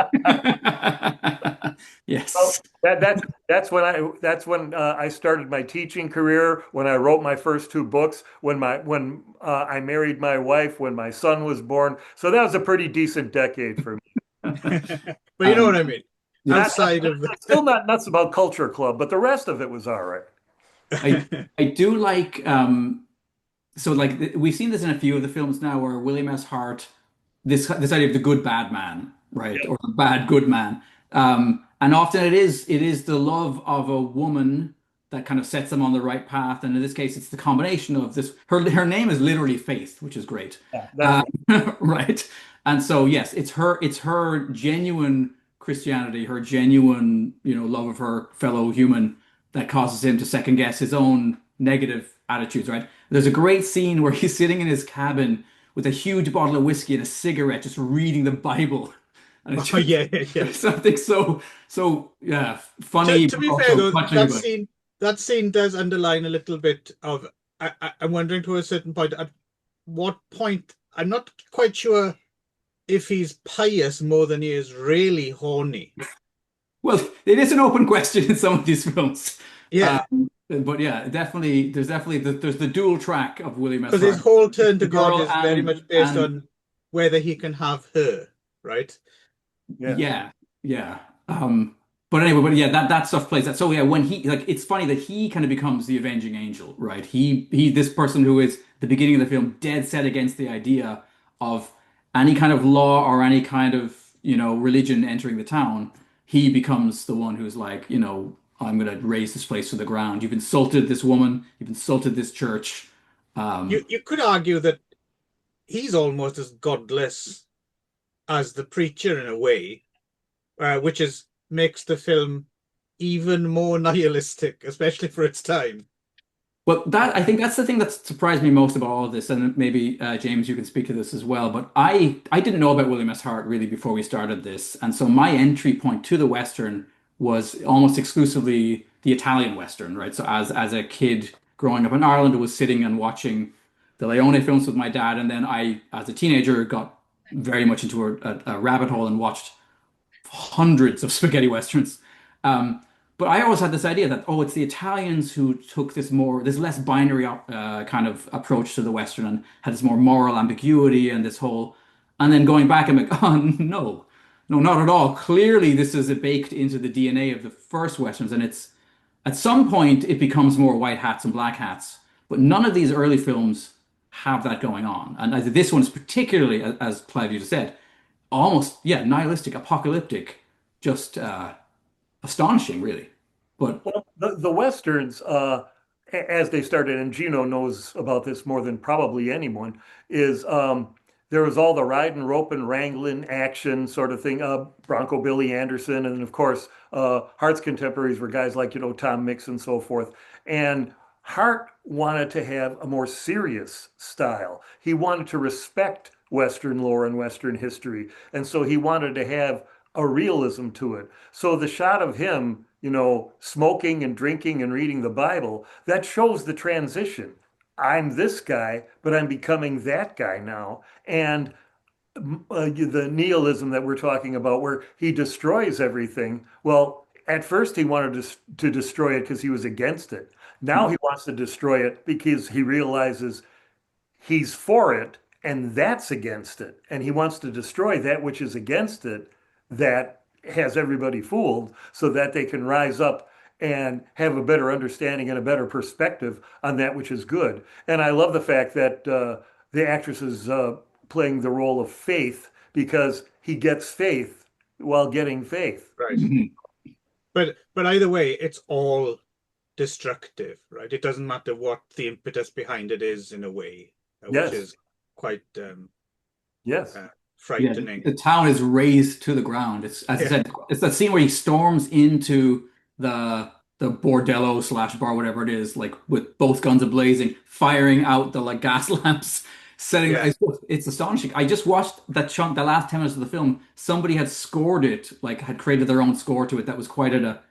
Yes. Well, that's when I started my teaching career, when I wrote my first two books, when I married my wife, when my son was born. So that was a pretty decent decade for me. but you know what I mean. Yeah. Outside of Still not nuts about Culture Club, but the rest of it was all right. I do like so like we've seen this in a few of the films now where William S. Hart, this idea of the good bad man, right, Yeah. or the bad good man, and often it is the love of a woman that kind of sets them on the right path, and in this case, it's the combination of this. Her name is literally Faith, which is great, Yeah, that's right? And so yes, it's her genuine Christianity, her genuine love of her fellow human that causes him to second guess his own negative attitudes, right? There's a great scene where he's sitting in his cabin with a huge bottle of whiskey and a cigarette, just reading the Bible. And it's oh just yeah. something so yeah, funny, To but be fair also though, touching about. that scene does underline a little bit of. I'm wondering to a certain point at what point I'm not quite sure if he's pious more than he is really horny. Well, it is an open question in some of these films. Yeah, But yeah, definitely, there's the dual track of William S. because his Hart, whole turn to the God girl is very much based and on whether he can have her, right? yeah. yeah, yeah. But anyway, but yeah, that stuff plays that. So yeah, when he like, it's funny that he kind of becomes the avenging angel, right? He this person who is the beginning of the film dead set against the idea of any kind of law or any kind of religion entering the town. He becomes the one who's like, I'm gonna raise this place to the ground. You've insulted this woman. You've insulted this church. You could argue that he's almost as godless as the preacher in a way, which is makes the film even more nihilistic, especially for its time. Well, I think that's the thing that surprised me most about all of this, and maybe James, you can speak to this as well. But I didn't know about William S. Hart really before we started this, and so my entry point to the Western was almost exclusively the Italian Western, right? So as a kid growing up in Ireland, I was sitting and watching the Leone films with my dad, and then as a teenager, got very much into a rabbit hole and watched hundreds of spaghetti westerns. Um, but I always had this idea that, oh, it's the Italians who took this less binary kind of approach to the Western and had this more moral ambiguity and this whole. And then going back, I'm like, oh, no, no, not at all. Clearly, this is baked into the DNA of the first Westerns. And it's at some point, it becomes more white hats and black hats. But none of these early films have that going on. And this one is particularly, as Clive you just said, almost, yeah, nihilistic, apocalyptic, just astonishing, really. But Well, the Westerns, as they started, and Gino knows about this more than probably anyone, is there was all the riding, roping, wrangling, action sort of thing. Bronco Billy Anderson, and of course, Hart's contemporaries were guys like, Tom Mix and so forth. And Hart wanted to have a more serious style. He wanted to respect Western lore and Western history. And so he wanted to have a realism to it. So the shot of him, smoking and drinking and reading the Bible, that shows the transition. I'm this guy, but I'm becoming that guy now. And the nihilism that we're talking about, where he destroys everything. Well, at first he wanted to destroy it because he was against it. Now he wants to destroy it because he realizes he's for it and that's against it. And he wants to destroy that which is against it, that has everybody fooled, so that they can rise up and have a better understanding and a better perspective on that which is good. And I love the fact that the actress is playing the role of Faith, because he gets faith while getting faith. Right. mhm. But either way, it's all destructive, right? It doesn't matter what the impetus behind it is in a way, Yes. which is quite Yes. Yeah, frightening. the town is razed to the ground. It's, as I Yeah. said, it's that scene where he storms into the the bordello slash bar, whatever it is, like with both guns ablazing, firing out the like gas lamps, setting. Yeah. It's astonishing. I just watched that chunk, the last 10 minutes of the film. Somebody had scored it, like had created their own score to it that was quite at a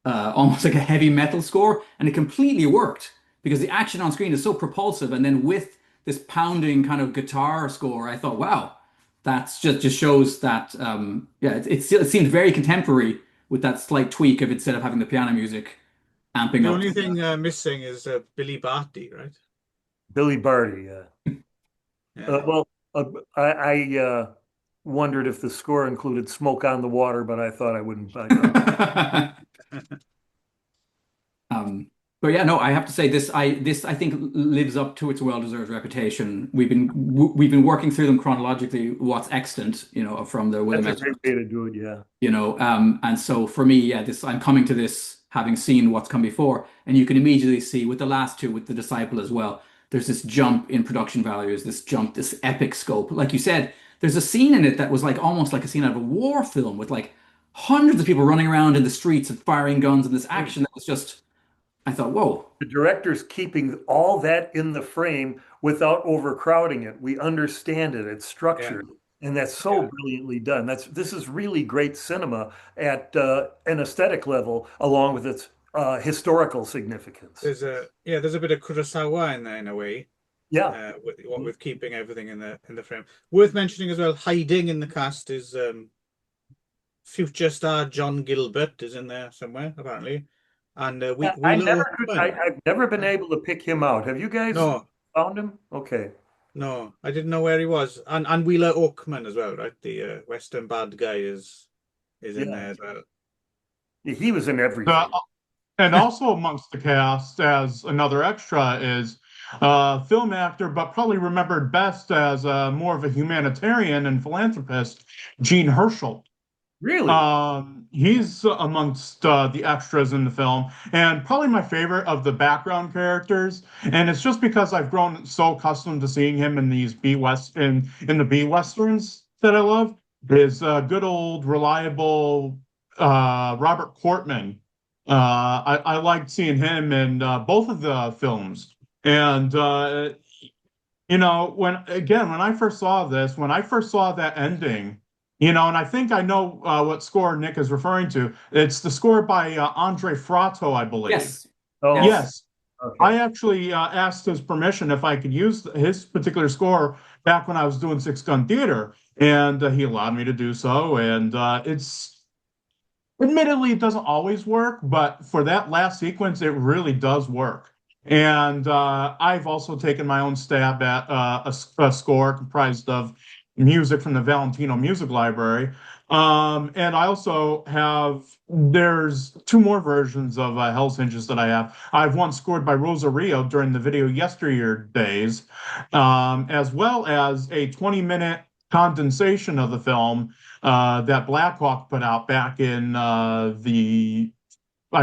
almost like a heavy metal score, and it completely worked because the action on screen is so propulsive, and then with this pounding kind of guitar score, I thought, wow, that's just shows that yeah, it seemed very contemporary with that slight tweak of instead of having the piano music amping The up. only thing missing is Billy Barty, right? Billy Barty. Yeah. Well, I wondered if the score included "Smoke on the Water," but I thought I wouldn't find out. Um, but yeah, no, I have to say this I think lives up to its well-deserved reputation. We've been working through them chronologically, what's extant, from the That's William a S. great way to do it. Yeah. And so for me, yeah, this I'm coming to this having seen what's come before, and you can immediately see with the last two, with the Disciple as well, there's this jump in production values, this epic scope. Like you said, there's a scene in it that was like almost like a scene out of a war film with like hundreds of people running around in the streets and firing guns and this action that was just, I thought, whoa. The director's keeping all that in the frame without overcrowding it. We understand it. It's Yeah. structured. And that's so Yeah. brilliantly done. This is really great cinema at an aesthetic level, along with its historical significance. There's a bit of Kurosawa in there in a way, Yeah. with keeping everything in the frame. Worth mentioning as well, hiding in the cast is future star John Gilbert is in there somewhere apparently, and Yeah, Wheeler Oakman. I've never been able to pick him out. Have you guys No, found him? Okay. no, I didn't know where he was, and Wheeler Oakman as well, right? The Western bad guy is in Yeah. there as well. He was in everything. The, and also amongst the cast as another extra is film actor, but probably remembered best as more of a humanitarian and philanthropist, Gene Herschel. Really? He's amongst the extras in the film, and probably my favorite of the background characters. And it's just because I've grown so accustomed to seeing him in these in the B westerns that I love. Is good old reliable Robert Cortman. I liked seeing him in both of the films, and when I first saw this, when I first saw that ending. And I think I know what score Nick is referring to. It's the score by Andre Frato, I believe. Yes. Oh, Yes. okay. I actually asked his permission if I could use his particular score back when I was doing Six Gun Theater, and he allowed me to do so. And admittedly, it doesn't always work, but for that last sequence, it really does work. And I've also taken my own stab at a score comprised of music from the Valentino Music Library. And I also there's two more versions of Hell's Hinges that I have. I have one scored by Rosario during the Video Yesteryear days, as well as a 20-minute condensation of the film that Blackhawk put out back in I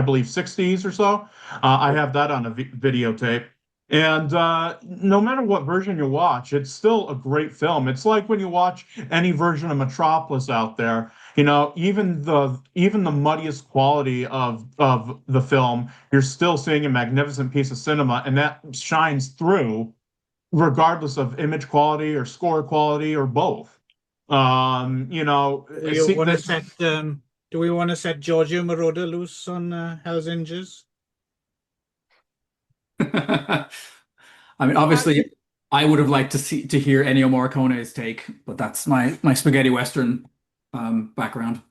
believe, 60s or so. I have that on a videotape. And no matter what version you watch, it's still a great film. It's like when you watch any version of Metropolis out there, even the muddiest quality of the film, you're still seeing a magnificent piece of cinema, and that shines through regardless of image quality or score quality or both. Do you want to set do we want to set Giorgio Moroder loose on Hell's Hinges? I mean, obviously, I would have liked to hear Ennio Morricone's take, but that's my spaghetti western background.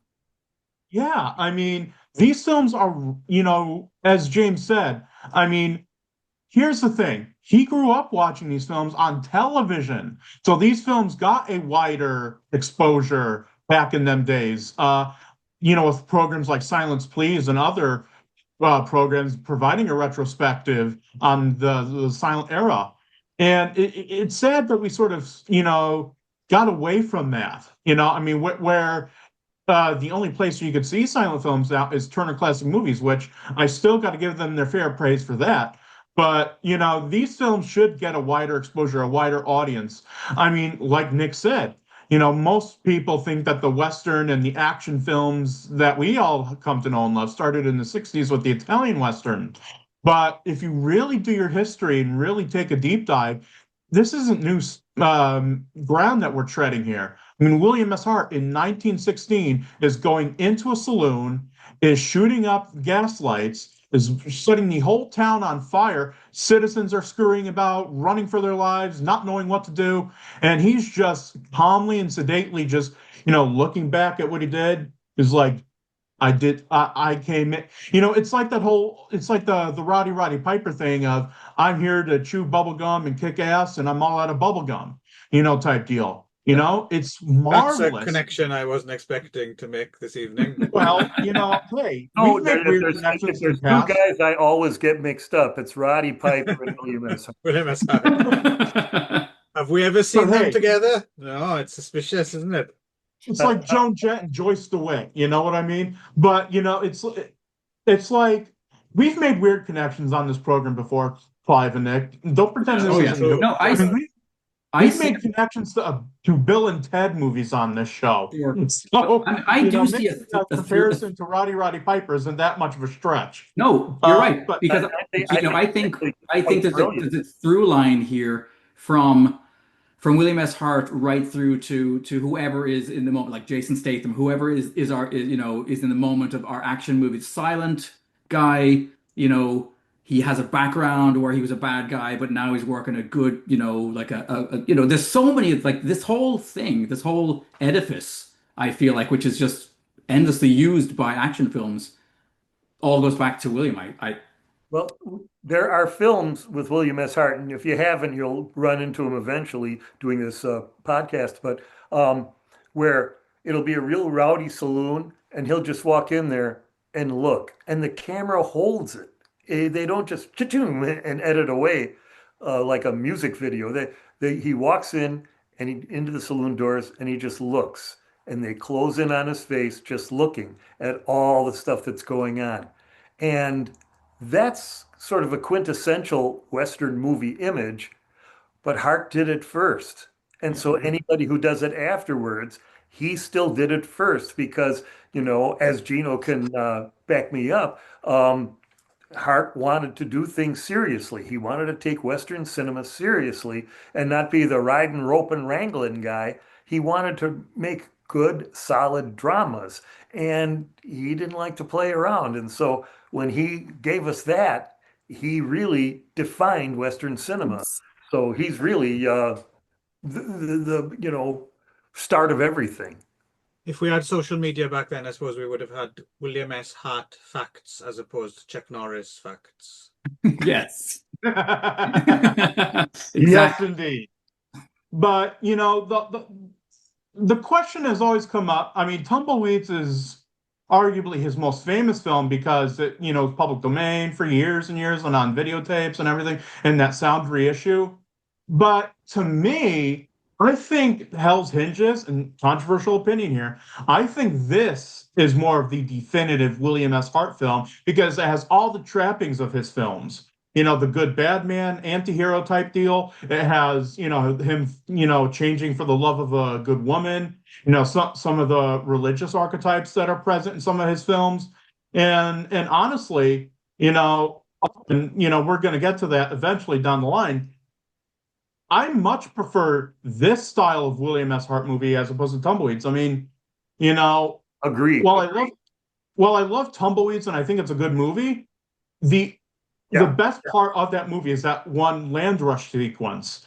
Yeah, I mean, these films are, as James said, I mean, here's the thing. He grew up watching these films on television. So these films got a wider exposure back in them days. With programs like Silence Please and other programs providing a retrospective on the silent era. And it's sad that we sort of, got away from that. I mean, where the only place you could see silent films now is Turner Classic Movies, which I still got to give them their fair praise for that. But, these films should get a wider exposure, a wider audience. I mean, like Nick said, most people think that the Western and the action films that we all come to know and love started in the 60s with the Italian Western. But if you really do your history and really take a deep dive, this isn't new ground that we're treading here. I mean, William S. Hart in 1916 is going into a saloon, is shooting up gas lights, is setting the whole town on fire. Citizens are scurrying about, running for their lives, not knowing what to do. And he's just calmly and sedately just, looking back at what he did is like, I came in, it's like it's like the Roddy Piper thing of I'm here to chew bubble gum and kick ass and I'm all out of bubble gum, type deal. It's That's a marvelous. connection I wasn't expecting to make this evening. Well, hey, No, we've made weird if connections in there's the two past. guys I always get mixed up, it's Roddy Piper and William S. Hart. William S. Hart. Have we ever seen them hey. together? No, it's suspicious, isn't it? It's like Joan Jett and Joyce DeWitt, you know what I mean? But it's like we've made weird connections on this program before, Clive and Nick. Don't pretend this Oh, yeah. isn't new. No, I mean, I we've see. made connections to Bill and Ted movies on this show. Sure. So, I do see maybe a comparison to Roddy Piper isn't that much of a stretch. No, you're right. But Because I think there's brilliant. a through line here from William S. Hart right through to whoever is in the moment, like Jason Statham, whoever is is in the moment of our action movies. Silent guy, he has a background where he was a bad guy, but now he's working a good, like there's so many, like this whole thing, this whole edifice, I feel like, which is just endlessly used by action films, all goes back to William. Well, there are films with William S. Hart, and if you haven't, you'll run into him eventually doing this podcast. But where it'll be a real rowdy saloon, and he'll just walk in there and look, and the camera holds it. They don't just cha-choom and edit away like a music video. He walks in and into the saloon doors, and he just looks, and they close in on his face, just looking at all the stuff that's going on, and that's sort of a quintessential Western movie image, but Hart did it first. And so anybody who does it afterwards, he still did it first because, as Gino can back me up, Hart wanted to do things seriously. He wanted to take Western cinema seriously and not be the riding, roping, wrangling guy. He wanted to make good, solid dramas. And he didn't like to play around. And so when he gave us that, he really defined Western cinema. So he's really the start of everything. If we had social media back then, I suppose we would have had William S. Hart facts as opposed to Chuck Norris facts. Yes. Yes, Exactly. indeed. But the question has always come up. I mean, Tumbleweeds is arguably his most famous film because it, public domain for years and years and on videotapes and everything, and that sound reissue. But to me, I think Hell's Hinges, and controversial opinion here, I think this is more of the definitive William S. Hart film because it has all the trappings of his films. The good bad man, anti-hero type deal. It has, him, changing for the love of a good woman. Some of the religious archetypes that are present in some of his films. And honestly, and we're going to get to that eventually down the line. I much prefer this style of William S. Hart movie as opposed to Tumbleweeds. I mean, Agreed. while I love Tumbleweeds and I think it's a good movie, the best part of that movie is that one land rush sequence,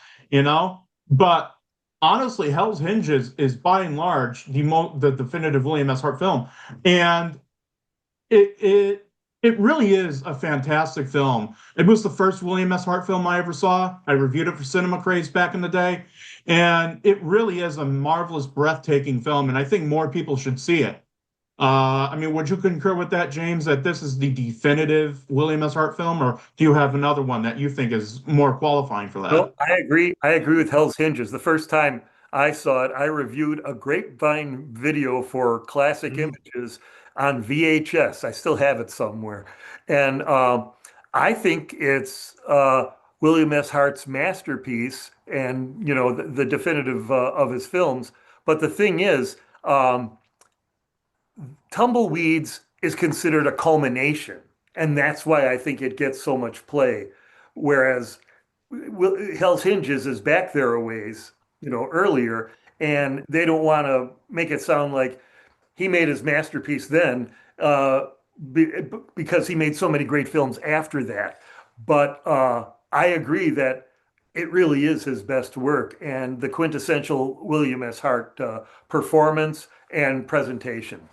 But honestly, Hell's Hinges is by and large the definitive William S. Hart film, and it really is a fantastic film. It was the first William S. Hart film I ever saw. I reviewed it for Cinema Craze back in the day, and it really is a marvelous, breathtaking film, and I think more people should see it. I mean, would you concur with that, James, that this is the definitive William S. Hart film, or do you have another one that you think is more qualifying for that? No, I agree. I agree with Hell's Hinges. The first time I saw it, I reviewed a Grapevine video for Classic Images on VHS. I still have it somewhere. And I think it's William S. Hart's masterpiece and, the definitive of his films. But the thing is, Tumbleweeds is considered a culmination, and that's why I think it gets so much play. Whereas Hell's Hinges is back there a ways, earlier, and they don't want to make it sound like he made his masterpiece then, because he made so many great films after that. But I agree that it really is his best work and the quintessential William S. Hart performance and presentation.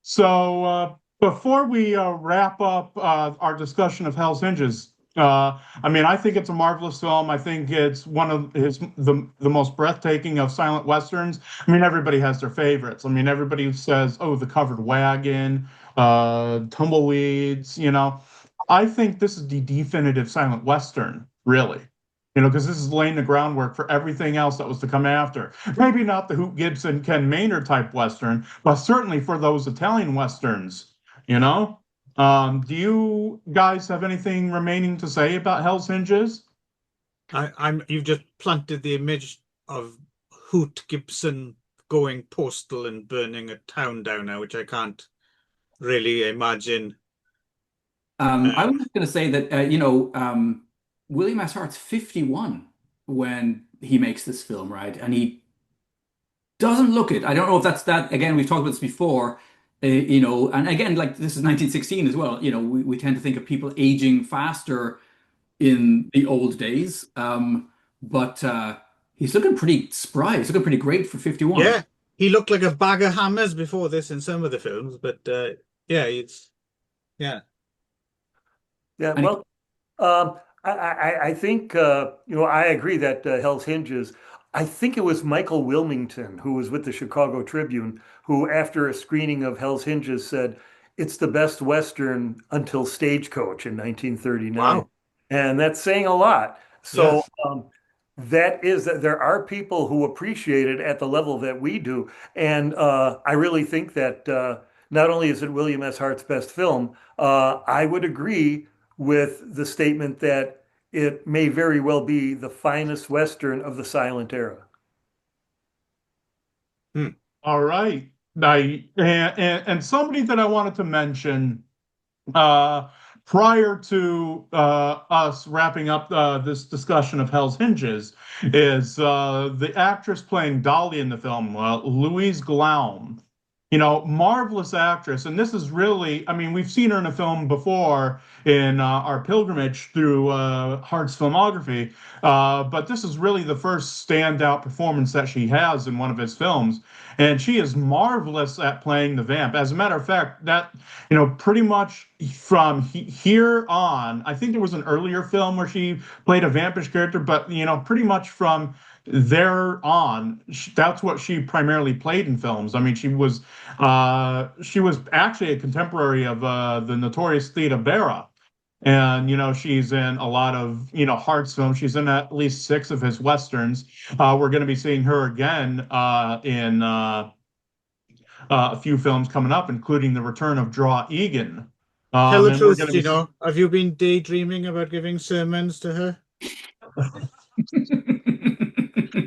So before we wrap up our discussion of Hell's Hinges, I mean, I think it's a marvelous film. I think it's one of the most breathtaking of silent westerns. I mean, everybody has their favorites. I mean, everybody says, "Oh, The Covered Wagon," Tumbleweeds. I think this is the definitive silent western, really. Because this is laying the groundwork for everything else that was to come after. Maybe not the Hoot Gibson, Ken Maynard type western, but certainly for those Italian westerns. You know. Do you guys have anything remaining to say about Hell's Hinges? You've just planted the image of Hoot Gibson going postal and burning a town down now, which I can't really imagine. I was just going to say that, William S. Hart's 51 when he makes this film, right? And he doesn't look it. I don't know if that's that. Again, we've talked about this before, and again, like this is 1916 as well. We tend to think of people aging faster in the old days. But he's looking pretty spry. He's looking pretty great for 51. Yeah, he looked like a bag of hammers before this in some of the films, but yeah, yeah. Yeah, And well, I think, I agree that Hell's Hinges, I think it was Michael Wilmington, who was with the Chicago Tribune, who, after a screening of Hell's Hinges, said, it's the best Western until Stagecoach in 1939. Wow. And that's saying a lot. So Yes. that is that there are people who appreciate it at the level that we do. And I really think that not only is it William S. Hart's best film, I would agree with the statement that it may very well be the finest Western of the silent era. All right. And somebody that I wanted to mention prior to us wrapping up this discussion of Hell's Hinges is the actress playing Dolly in the film, Louise Glaum. Marvelous actress. And this is really, I mean, we've seen her in a film before in our pilgrimage through Hart's filmography, but this is really the first standout performance that she has in one of his films. And she is marvelous at playing the vamp. As a matter of fact, that, pretty much from here on, I think there was an earlier film where she played a vampish character, but, pretty much from there on, that's what she primarily played in films. I mean, she was actually a contemporary of the notorious Theda Bara. And, she's in a lot of, Hart's films. She's in at least 6 of his Westerns. We're going to be seeing her again in a few films coming up, including The Return of Draw Egan. Tell the And we're truth, going to be have you been daydreaming about giving sermons to her?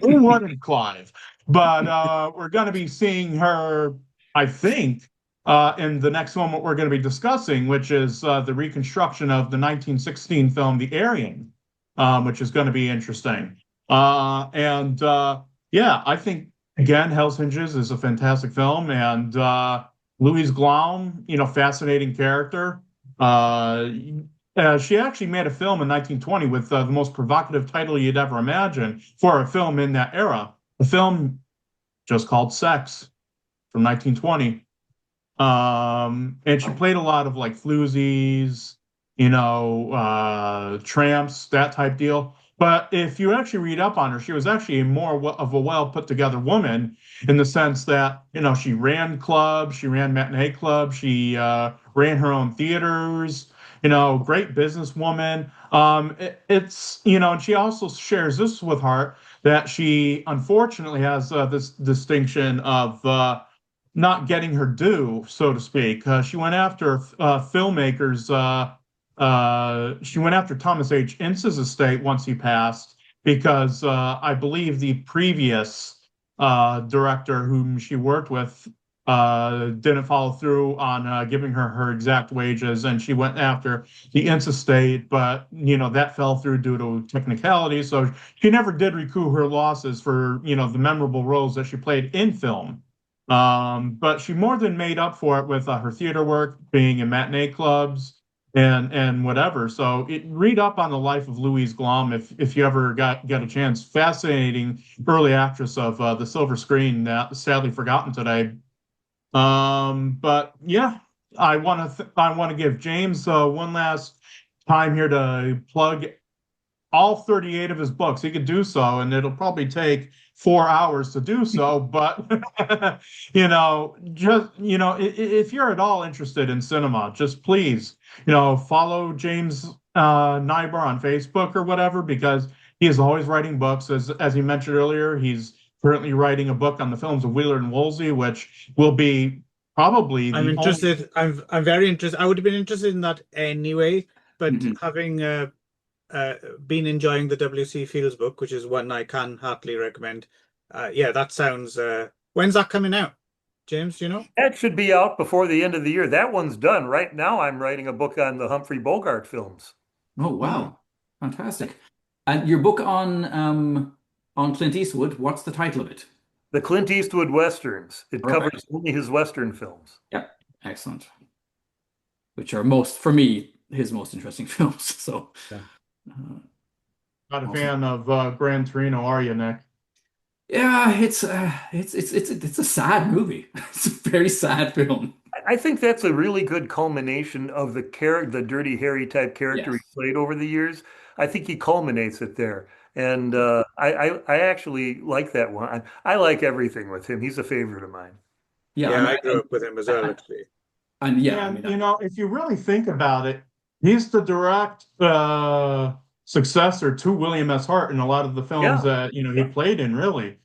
Who wouldn't, Clive? But we're going to be seeing her, I think, in the next film that we're going to be discussing, which is the reconstruction of the 1916 film The Aryan, which is going to be interesting. Yeah, I think, again, Hell's Hinges is a fantastic film, and Louise Glaum, fascinating character. She actually made a film in 1920 with the most provocative title you'd ever imagine for a film in that era. A film just called Sex from 1920. And she played a lot of like floozies, tramps, that type deal. But if you actually read up on her, she was actually more of a well put together woman in the sense that, she ran clubs, she ran matinee clubs, she ran her own theaters. Great businesswoman. And she also shares this with Hart that she unfortunately has this distinction of not getting her due, so to speak. She went after filmmakers. She went after Thomas H. Ince's estate once he passed because I believe the previous director whom she worked with didn't follow through on giving her exact wages, and she went after the incestate, but that fell through due to technicality. So she never did recoup her losses for the memorable roles that she played in film. But she more than made up for it with her theater work, being in matinee clubs and whatever. So read up on the life of Louise Glom if you ever get a chance. Fascinating early actress of the silver screen that sadly forgotten today. But yeah, I want to give James one last time here to plug all 38 of his books. He could do so, and it'll probably take 4 hours to do so. But if you're at all interested in cinema, just please, follow James Neibaur on Facebook or whatever, because he is always writing books. As he mentioned earlier, he's currently writing a book on the films of Wheeler and Woolsey, which will be probably I'm interested. I'm very interested. I would have been interested in that anyway, but having been enjoying the W.C. Fields book, which is one I can heartily recommend. Yeah, that sounds. When's that coming out, James? Do you know? That should be out before the end of the year. That one's done. Right now, I'm writing a book on the Humphrey Bogart films. Oh, wow. Fantastic. And your book on Clint Eastwood, what's the title of it? The Clint Eastwood Westerns. It Perfect. covers only his Western films. Yeah, excellent. Which are for me, his most interesting films. So, not a awesome. fan of Gran Torino, are you, Nick? Yeah, it's a sad movie. It's a very sad film. I think that's a really good culmination of the Dirty Harry type character he Yes. played over the years. I think he culminates it there. And I actually like that one. I like everything with him. He's a favorite of mine. Yeah, I grew up with him as well, actually. And yeah, I And mean, if you really think about it, he's the direct successor to William S. Hart in a lot of the films Yeah. that he played in, really.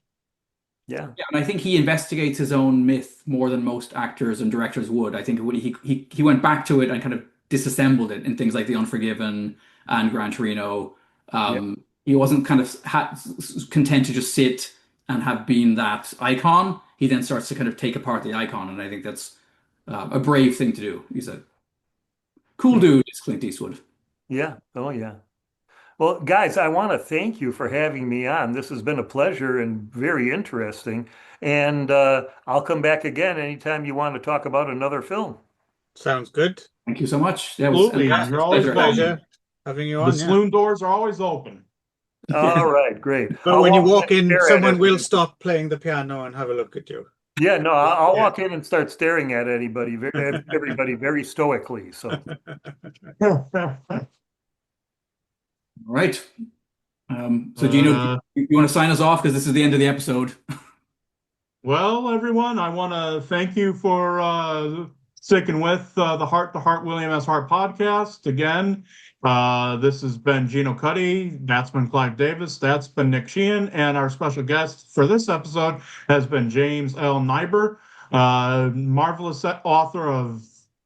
Yeah. yeah, and I think he investigates his own myth more than most actors and directors would. I think he went back to it and kind of disassembled it in things like The Unforgiven and Gran Torino. He wasn't kind of content to just sit and have been that icon. He then starts to kind of take apart the icon, and I think that's a brave thing to do. He's a cool dude, is Clint Eastwood. Yeah. Oh, yeah. Well, guys, I want to thank you for having me on. This has been a pleasure and very interesting. And I'll come back again anytime you want to talk about another film. Sounds good. Thank you so much. That was Absolutely. fantastic. You're always Pleasure having you The on. Yeah. saloon doors are always open. All right, great. But when you I'll walk in, stare at someone will everybody. stop playing the piano and have a look at you. Yeah, no, I'll Yeah. walk in and start staring at everybody very stoically. So, All right. So Gino, you want to sign us off because this is the end of the episode? Well, everyone, I want to thank you for sticking with the Heart to Heart William S. Hart podcast. Again, this has been Gino Cuddy, that's been Clive Davis, that's been Nick Sheehan, and our special guest for this episode has been James L. Neibaur, marvelous author of,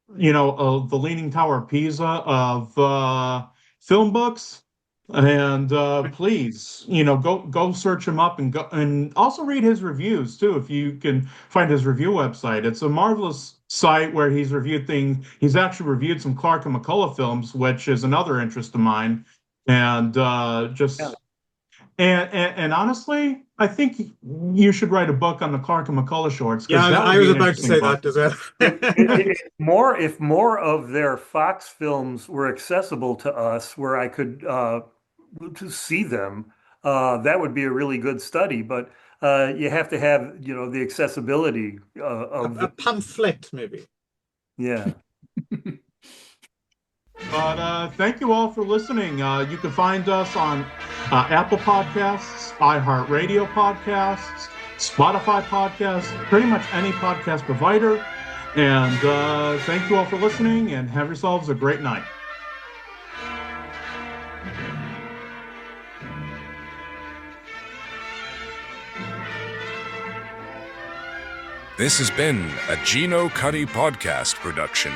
The Leaning Tower of Pisa, of film books. And please, go search him up and also read his reviews too, if you can find his review website. It's a marvelous site where he's reviewed things. He's actually reviewed some Clark and McCullough films, which is another interest of mine. And and honestly, I think you should write a book on the Clark and McCullough shorts. Yeah, I was about to say that as well. if more of their Fox films were accessible to us, where I could to see them, that would be a really good study. But you have to have, the accessibility of a pamphlet, maybe. Yeah. But thank you all for listening. You can find us on Apple Podcasts, iHeartRadio Podcasts, Spotify Podcasts, pretty much any podcast provider. And thank you all for listening, and have yourselves a great night. This has been a Gino Cuddy podcast production.